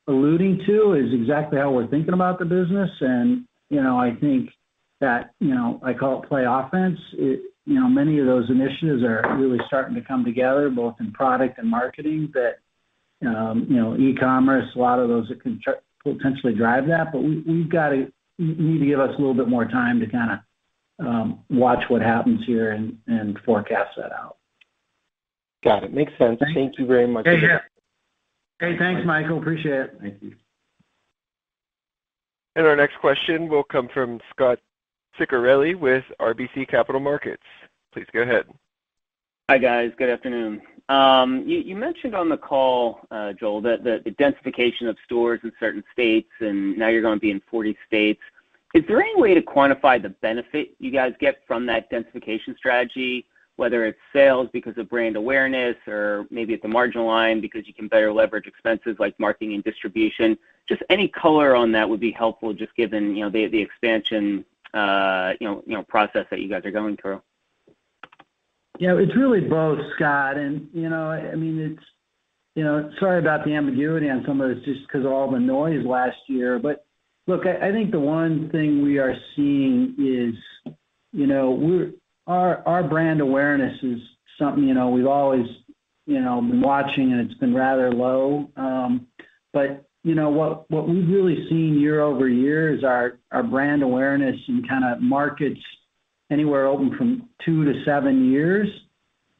alluding to is exactly how we're thinking about the business, and I think that I call it play offense. Many of those initiatives are really starting to come together, both in product and marketing. That e-commerce, a lot of those that can potentially drive that, but we need to give us a little bit more time to kind of watch what happens here and forecast that out.
Got it. Makes sense. Thank you very much.
Hey, thanks, Michael. Appreciate it.
Thank you.
And our next question will come from Scot Ciccarelli with RBC Capital Markets. Please go ahead.
Hi, guys. Good afternoon. You mentioned on the call, Joel, that the densification of stores in certain states, and now you're going to be in 40 states. Is there any way to quantify the benefit you guys get from that densification strategy, whether it's sales because of brand awareness or maybe at the margin line because you can better leverage expenses like marketing and distribution? Just any color on that would be helpful, just given the expansion process that you guys are going through.
Yeah, it's really both, Scott, and it's sorry about the ambiguity on some of this just because of all the noise last year. But look, I think the one thing we are seeing is our brand awareness is something we've always been watching, and it's been rather low. But what we've really seen year over year is our brand awareness in kind of markets anywhere open from 2 to 7 years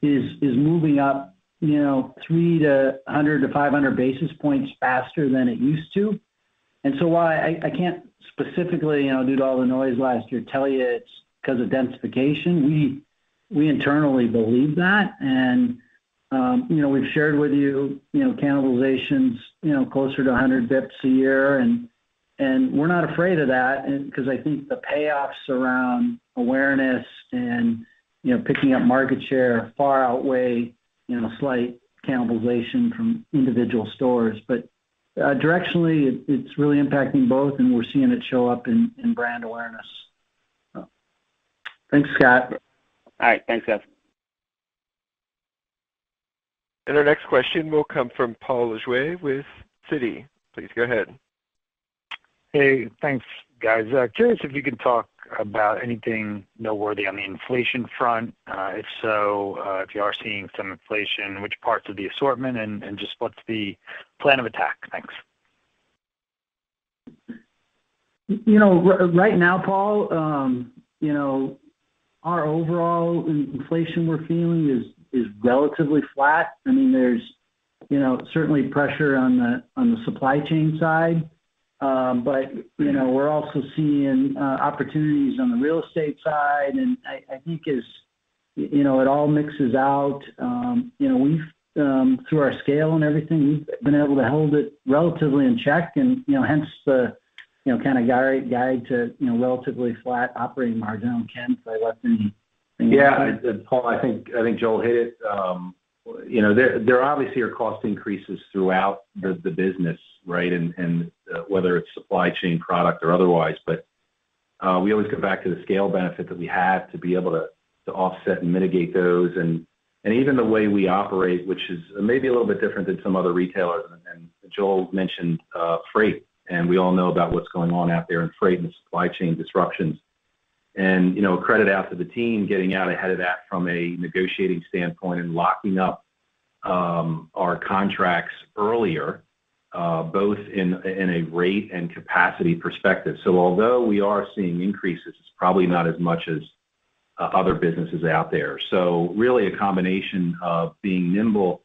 is moving up 300 to 500 basis points faster than it used to. And so while I can't specifically due to all the noise last year tell you it's because of densification, we internally believe that, and we've shared with you cannibalization's closer to 100 bips a year, and we're not afraid of that, and because I think the payoffs around awareness and picking up market share far outweigh slight cannibalization from individual stores. But directionally, it's really impacting both, and we're seeing it show up in brand awareness. Thanks, Scott.
All right. Thanks, guys.
And our next question will come from Paul Lejuez with Citi. Please go ahead.
Hey, thanks, guys. Curious if you could talk about anything noteworthy on the inflation front. If so, if you are seeing some inflation, which parts of the assortment, and just what's the plan of attack? Thanks.
Right now, Paul, our overall inflation we're feeling is relatively flat. I mean, there's certainly pressure on the supply chain side, but we're also seeing opportunities on the real estate side, and I think as it all mixes out, we've through our scale and everything, we've been able to hold it relatively in check, and hence the kind of guide to relatively flat operating margin. Ken, if I left anything.
Yeah, Paul, I think Joel hit it. There obviously are cost increases throughout the business, right? And whether it's supply chain, product, or otherwise, but we always go back to the scale benefit that we have to be able to offset and mitigate those, and even the way we operate, which is maybe a little bit different than some other retailers. And Joel mentioned freight, and we all know about what's going on out there in freight and the supply chain disruptions. And, credit out to the team getting out ahead of that from a negotiating standpoint and locking up our contracts earlier both in a rate and capacity perspective. So although we are seeing increases, it's probably not as much as other businesses out there. So really a combination of being nimble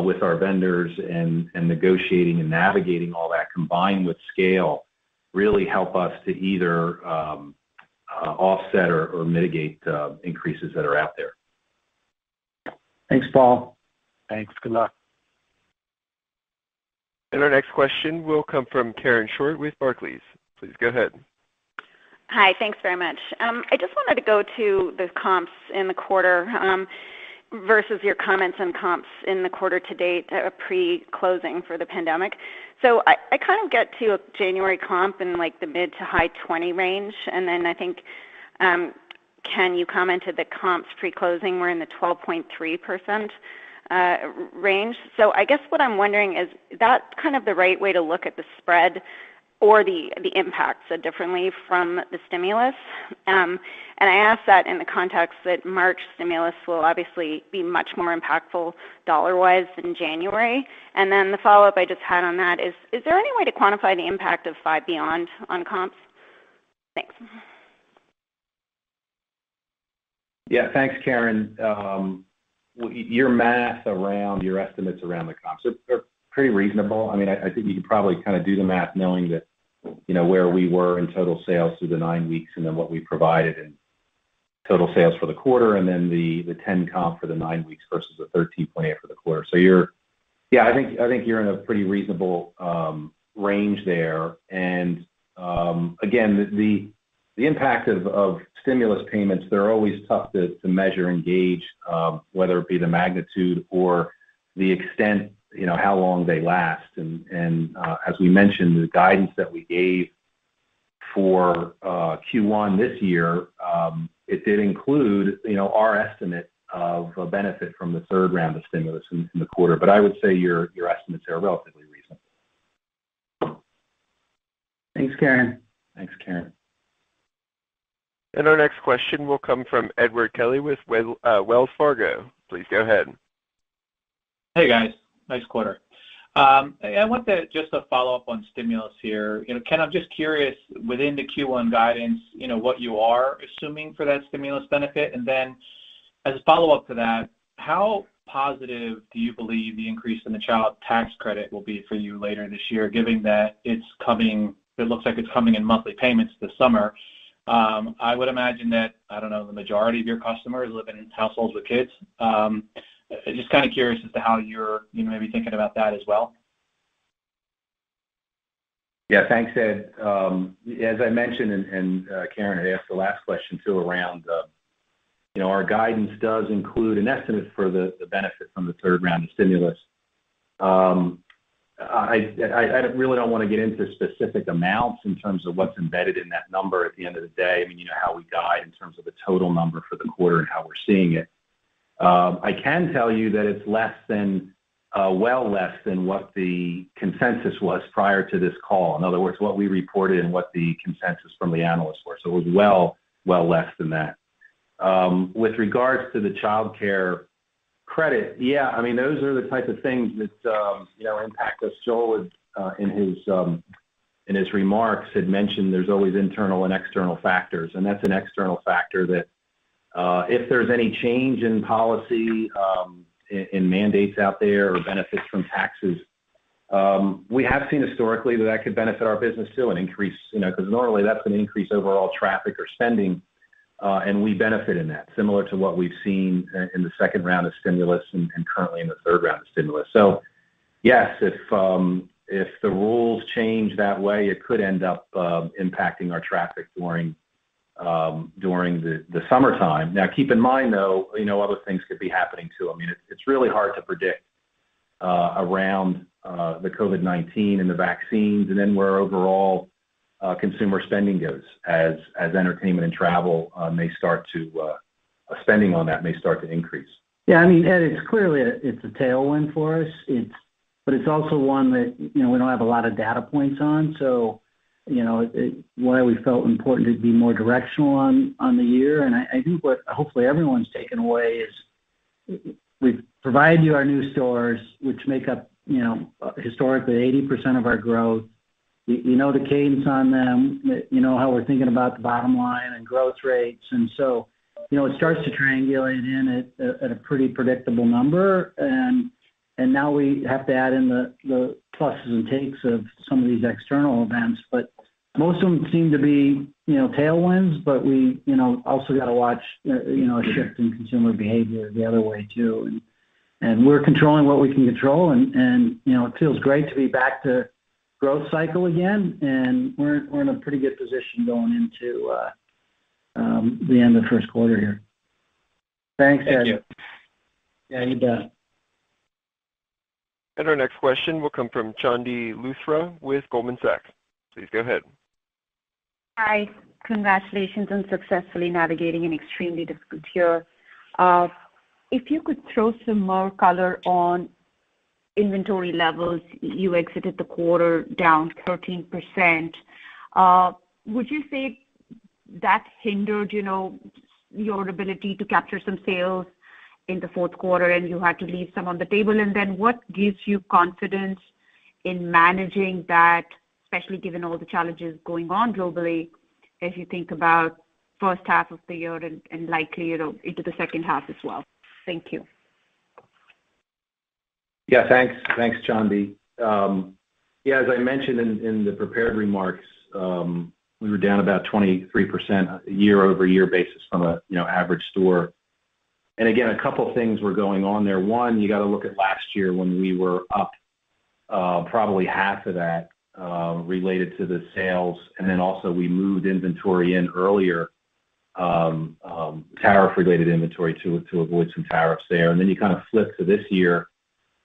with our vendors and negotiating and navigating all that combined with scale really help us to either offset or mitigate increases that are out there.
Thanks, Paul.
Thanks. Good luck.
And our next question will come from Karen Short with Barclays. Please go ahead.
Hi, thanks very much. I just wanted to go to the comps in the quarter versus your comments on comps in the quarter to date pre-closing for the pandemic. So I kind of get to a January comp in like the mid to high 20 range, and then I think, Ken, you commented that comps pre-closing were in the 12.3% range. So I guess what I'm wondering is that kind of the right way to look at the spread or the impacts differently from the stimulus? And I ask that in the context that March stimulus will obviously be much more impactful dollar-wise than January. And then the follow-up I just had on that is there any way to quantify the impact of Five Beyond on comps? Thanks.
Yeah, thanks, Karen. Your math around your estimates around the comps are pretty reasonable. I mean, I think you could probably kind of do the math knowing that, you know, where we were in total sales through the 9 weeks and then what we provided in total sales for the quarter and then the 10 comp for the 9 weeks versus the 13.8 for the quarter. So I think you're in a pretty reasonable range there. And again, the impact of stimulus payments, they're always tough to measure and gauge, whether it be the magnitude or the extent, you know, how long they last. And as we mentioned, the guidance that we gave for Q1 this year, it did include, you know, our estimate of a benefit from the third round of stimulus in the quarter. But I would say your estimates are relatively reasonable.
Thanks, Karen.
Thanks, Karen.
And our next question will come from Edward Kelly with Wells Fargo. Please go ahead.
Hey, guys. Nice quarter. I want to just a follow-up on stimulus here. You know, Ken, I'm just curious, within the Q1 guidance, you know, what you are assuming for that stimulus benefit. And then as a follow-up to that, how positive do you believe the increase in the child tax credit will be for you later this year, given that it looks like it's coming in monthly payments this summer? I would imagine that, I don't know, the majority of your customers live in households with kids. Just kind of curious as to how you're maybe thinking about that as well.
Yeah, thanks, Ed. As I mentioned, and Karen had asked the last question too around, you know, our guidance does include an estimate for the benefit from the third round of stimulus. I really don't want to get into specific amounts in terms of what's embedded in that number at the end of the day. I mean, you know how we guide in terms of the total number for the quarter and how we're seeing it. I can tell you that it's less than, well less than what the consensus was prior to this call. In other words, what we reported and what the consensus from the analysts were. So it was well less than that. With regards to the child care credit, yeah, I mean, those are the type of things that, you know, impact us. Joel in his remarks had mentioned there's always internal and external factors, and that's an external factor that if there's any change in policy, in mandates out there or benefits from taxes, we have seen historically that could benefit our business too, and increase, you know, because normally that's going to increase overall traffic or spending, and we benefit in that, similar to what we've seen in the second round of stimulus and currently in the third round of stimulus. So, yes, if the rules change that way, it could end up impacting our traffic during the summertime. Now, keep in mind, though, you know, other things could be happening too. I mean, it's really hard to predict around the COVID-19 and the vaccines, and then where overall consumer spending goes as entertainment and travel may start to spending on that may start to increase.
Yeah, I mean, Ed, it's clearly it's a tailwind for us. But it's also one that, you know, we don't have a lot of data points on. So, you know, why we felt important to be more directional on the year. And I think what hopefully everyone's taken away is we've provided you our new stores, which make up historically 80% of our growth. You know the cadence on them. You know how we're thinking about the bottom line and growth rates. And so, it starts to triangulate in at a pretty predictable number. And now we have to add in the pluses and takes of some of these external events. But most of them seem to be, tailwinds, but we, also got to watch, a shift in consumer behavior the other way too. And we're controlling what we can control. And it feels great to be back to growth cycle again. And we're in a pretty good position going into the end of the first quarter here. Thanks, Ed.
Thank you.
Yeah, you bet.
And our next question will come from Chandni Luthra with Goldman Sachs. Please go ahead.
Hi. Congratulations on successfully navigating an extremely difficult year. If you could throw some more color on inventory levels, you exited the quarter down 13%. Would you say that hindered, your ability to capture some sales in the fourth quarter and you had to leave some on the table? And then what gives you confidence in managing that, especially given all the challenges going on globally, as you think about first half of the year and likely, into the second half as well? Thank you.
Yeah, thanks. Thanks, Chandni. As I mentioned in the prepared remarks, we were down about 23% year-over-year basis from a average store. And again, a couple things were going on there. One, you got to look at last year when we were up probably half of that related to the sales, and then also we moved inventory in earlier, tariff-related inventory to avoid some tariffs there. And then you kind of flip to this year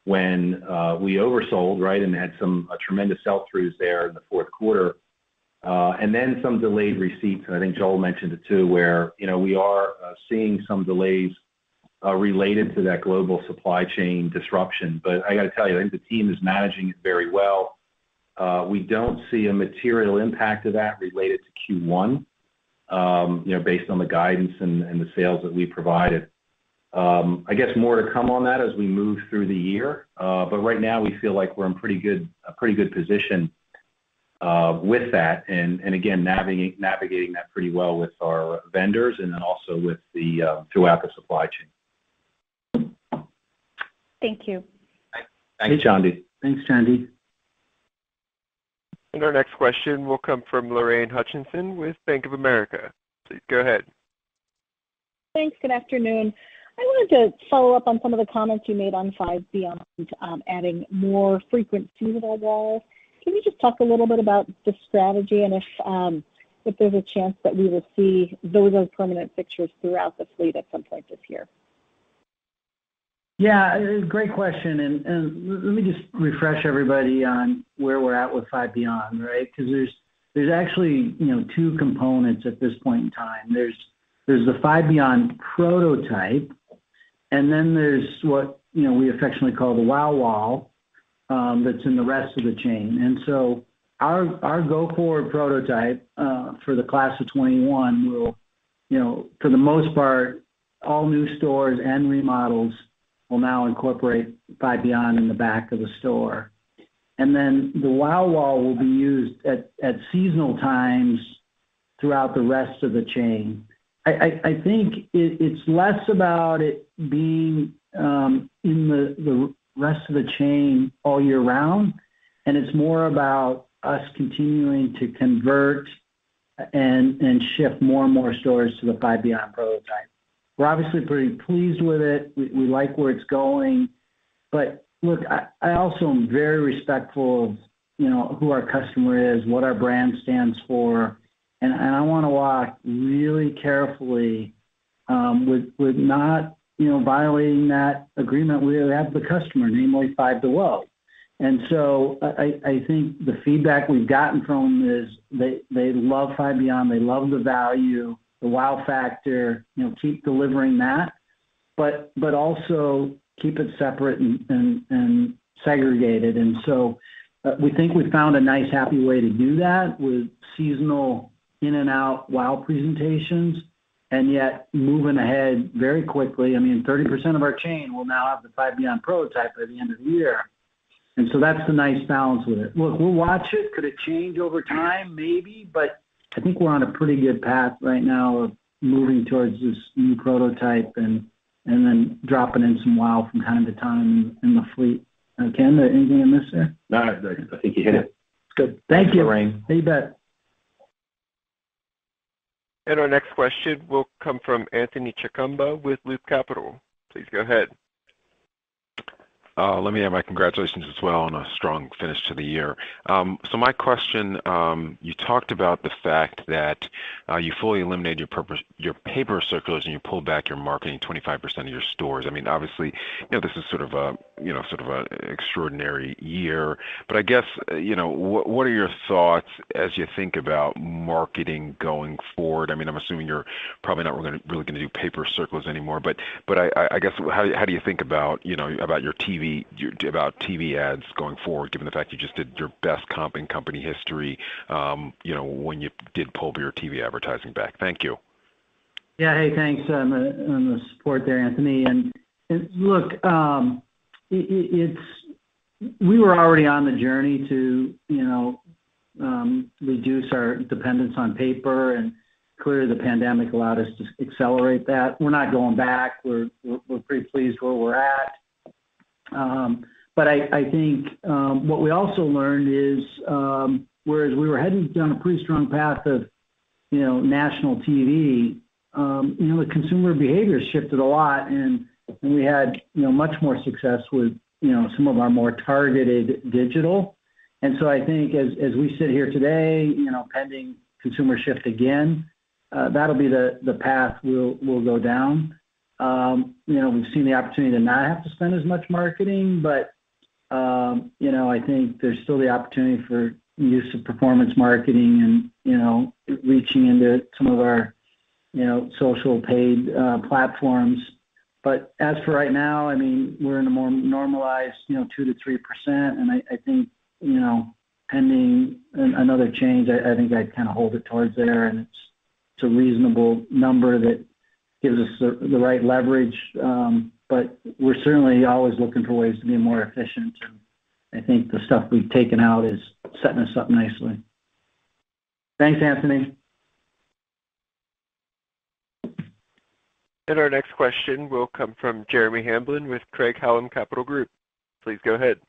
when we oversold, right, and had some tremendous sell-throughs there in the fourth quarter. And then some delayed receipts, and I think Joel mentioned it too, where we are seeing some delays related to that global supply chain disruption. But I got to tell you, I think the team is managing it very well. We don't see a material impact of that related to Q1, based on the guidance and the sales that we provided. I guess more to come on that as we move through the year. But right now we feel like we're in a pretty good position with that, and again navigating that pretty well with our vendors and then also with the throughout the supply chain.
Thank you.
Thanks, Chandni.
Thanks, Chandni.
And our next question will come from Lorraine Hutchinson with Bank of America. Please go ahead.
Thanks. Good afternoon. I wanted to follow up on some of the comments you made on Five Beyond, adding more frequent seasonal walls. Can you just talk a little bit about the strategy and if there's a chance that we will see those as permanent fixtures throughout the fleet at some point this year?
Yeah, great question. And let me just refresh everybody on where we're at with Five Beyond, right? Because there's actually two components at this point in time. There's the Five Beyond prototype, and then there's what we affectionately call the Wow Wall that's in the rest of the chain. And so our go-forward prototype for the class of 21 will, for the most part, all new stores and remodels will now incorporate Five Beyond in the back of the store. And then the Wow Wall will be used at seasonal times throughout the rest of the chain. I think it's less about it being in the rest of the chain all year round, and it's more about us continuing to convert and shift more and more stores to the Five Beyond prototype. We're obviously pretty pleased with it. We like where it's going. But look, I also am very respectful of who our customer is, what our brand stands for. And I want to walk really carefully with not violating that agreement we have with the customer, namely Five Below. And so I think the feedback we've gotten from them is they love Five Beyond, they love the value, the wow factor, keep delivering that, but also keep it separate and segregated. And so we think we found a nice, happy way to do that with seasonal in and out wow presentations, and yet moving ahead very quickly. I mean, 30% of our chain will now have the Five Beyond prototype by the end of the year. And so that's the nice balance with it. Look, we'll watch it. Could it change over time? Maybe, but I think we're on a pretty good path right now of moving towards this new prototype and then dropping in some wow from time to time in the fleet. Ken, anything I missed there?
No, I think you hit it.
Good. Thank you.
Lorraine.
You bet.
And our next question will come from Anthony Chukumba with Loop Capital. Please go ahead.
Let me add my congratulations as well on a strong finish to the year. So my question, you talked about the fact that you fully eliminated your paper circulars and you pulled back your marketing 25% of your stores. I mean, obviously, this is sort of a extraordinary year. But I guess, what are your thoughts as you think about marketing going forward? I mean, I'm assuming you're probably not really going to do paper circulars anymore. But I guess how do you think about about your TV ads going forward, given the fact you just did your best comp in company history, when you did pull your TV advertising back? Thank you.
Yeah. Hey, thanks on the support there, Anthony. And look, we were already on the journey to reduce our dependence on paper, and clearly the pandemic allowed us to accelerate that. We're not going back. We're pretty pleased where we're at. But I think what we also learned is, whereas we were heading down a pretty strong path of, national TV, the consumer behavior shifted a lot, and we had, much more success with, some of our more targeted digital. And so I think as we sit here today, pending consumer shift again, that'll be the path we'll go down. We've seen the opportunity to not have to spend as much marketing, but, I think there's still the opportunity for use of performance marketing and, reaching into some of our, social paid platforms. But as for right now, I mean, we're in a more normalized, 2 to 3%. And I think, pending another change, I think I'd kind of hold it towards there. And it's a reasonable number that gives us the right leverage. But we're certainly always looking for ways to be more efficient. And I think the stuff we've taken out is setting us up nicely. Thanks, Anthony.
And our next question will come from Jeremy Hamblin with Craig-Hallum Capital Group. Please go ahead.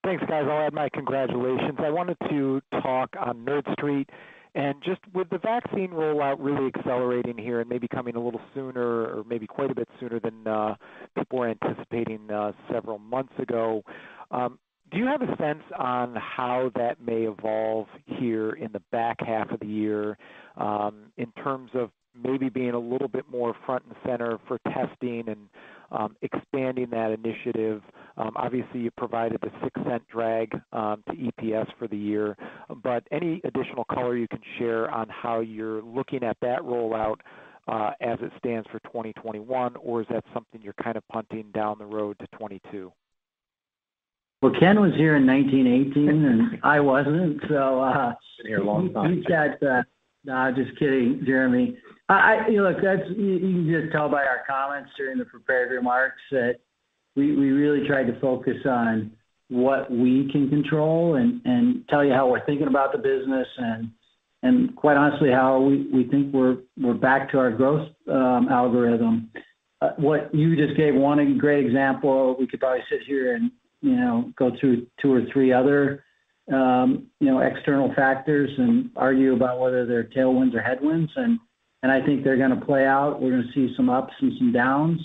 Thanks, guys. I'll add my congratulations. I wanted to talk on Nerd Street. And just with the vaccine rollout really accelerating here and maybe coming a little sooner or maybe quite a bit sooner than people were anticipating several months ago, do you have a sense on how that may evolve here in the back half of the year in terms of maybe being a little bit more front and center for testing and expanding that initiative? Obviously, you provided the 6-cent drag to EPS for the year, but any additional color you can share on how you're looking at that rollout as it stands for 2021, or is that something you're kind of punting down the road to 22?
Well, Ken was here in 1918, and I wasn't, so
been here a long time.
He's got just kidding, Jeremy. Look, you can just tell by our comments during the prepared remarks that we really tried to focus on what we can control and tell you how we're thinking about the business and quite honestly how we think we're back to our growth algorithm. What you just gave one great example. We could probably sit here and go through 2 or 3 other external factors and argue about whether they're tailwinds or headwinds. And I think they're going to play out. We're going to see some ups and some downs.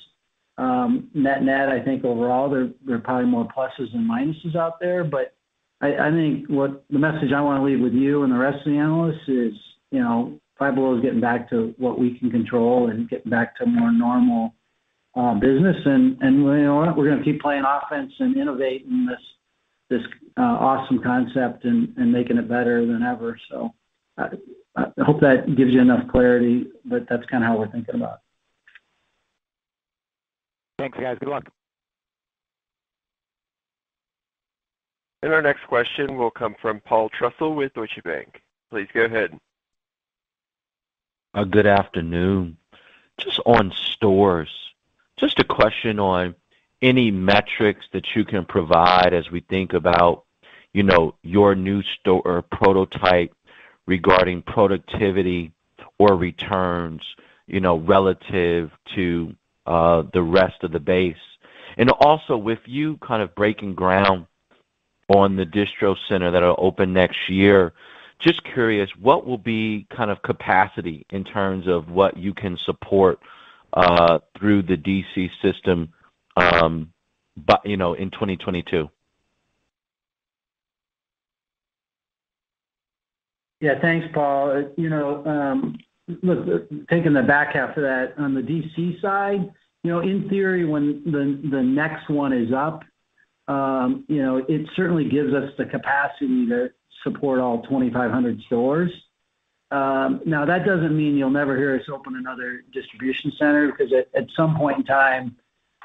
Net, I think overall there are probably more pluses and minuses out there. But I think what the message I want to leave with you and the rest of the analysts is, Five Below is getting back to what we can control and getting back to more normal business. And you know what? We're going to keep playing offense and innovating this awesome concept and making it better than ever. So I hope that gives you enough clarity, but that's kind of how we're thinking about it.
Thanks, guys. Good luck.
And our next question will come from Paul Trussell with Deutsche Bank. Please go ahead.
Good afternoon. Just on stores, just a question on any metrics that you can provide as we think about, your new store prototype regarding productivity or returns, relative to the rest of the base. And also with you kind of breaking ground on the distro center that'll open next year, just curious, what will be kind of capacity in terms of what you can support through the DC system, but in 2022?
Yeah, thanks, Paul. Look, taking the back half of that on the DC side, in theory, when the next one is up, it certainly gives us the capacity to support all 2,500 stores. Now, that doesn't mean you'll never hear us open another distribution center, because at some point in time,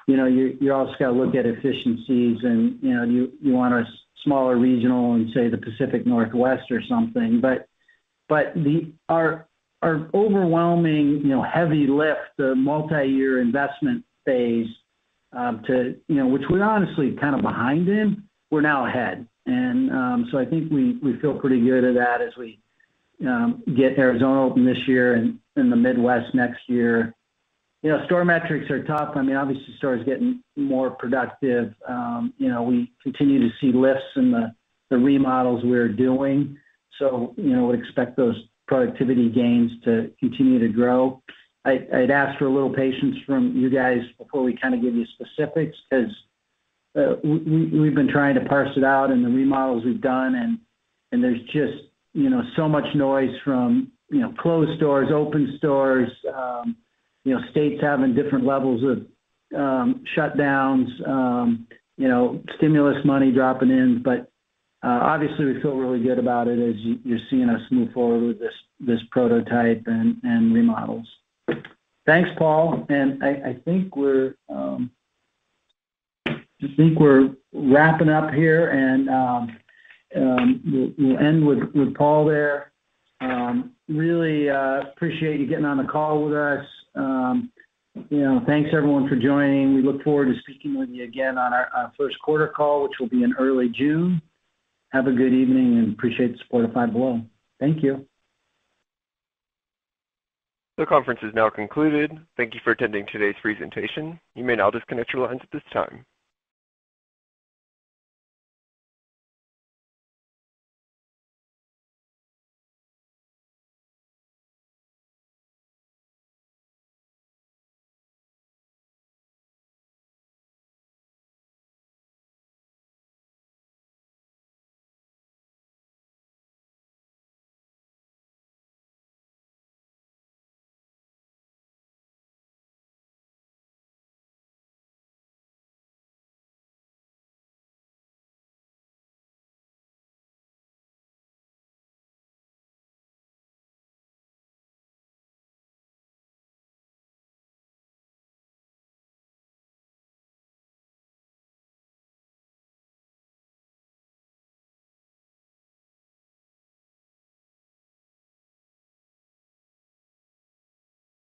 you also got to look at efficiencies, and you want a smaller regional in, say, the Pacific Northwest or something. But our overwhelming heavy lift, the multi-year investment phase, which we're honestly kind of behind in, we're now ahead. And so I think we feel pretty good at that as we get Arizona open this year and in the Midwest next year. Store metrics are tough. I mean, obviously stores getting more productive. We continue to see lifts in the remodels we're doing. So, would expect those productivity gains to continue to grow. I'd ask for a little patience from you guys before we kind of give you specifics, because we've been trying to parse it out in the remodels we've done, and there's just so much noise from closed stores, open stores, states having different levels of shutdowns, stimulus money dropping in, but obviously we feel really good about it as you're seeing us move forward with this prototype and remodels. Thanks, Paul, and I think we're wrapping up here, and we'll end with Paul there. Really appreciate you getting on the call with us. Thanks everyone for joining. We look forward to speaking with you again on our first quarter call, which will be in early June. Have a good evening, and appreciate the support of Five Below. Thank you.
The conference is now concluded. Thank you for attending today's presentation. You may now disconnect your lines at this time.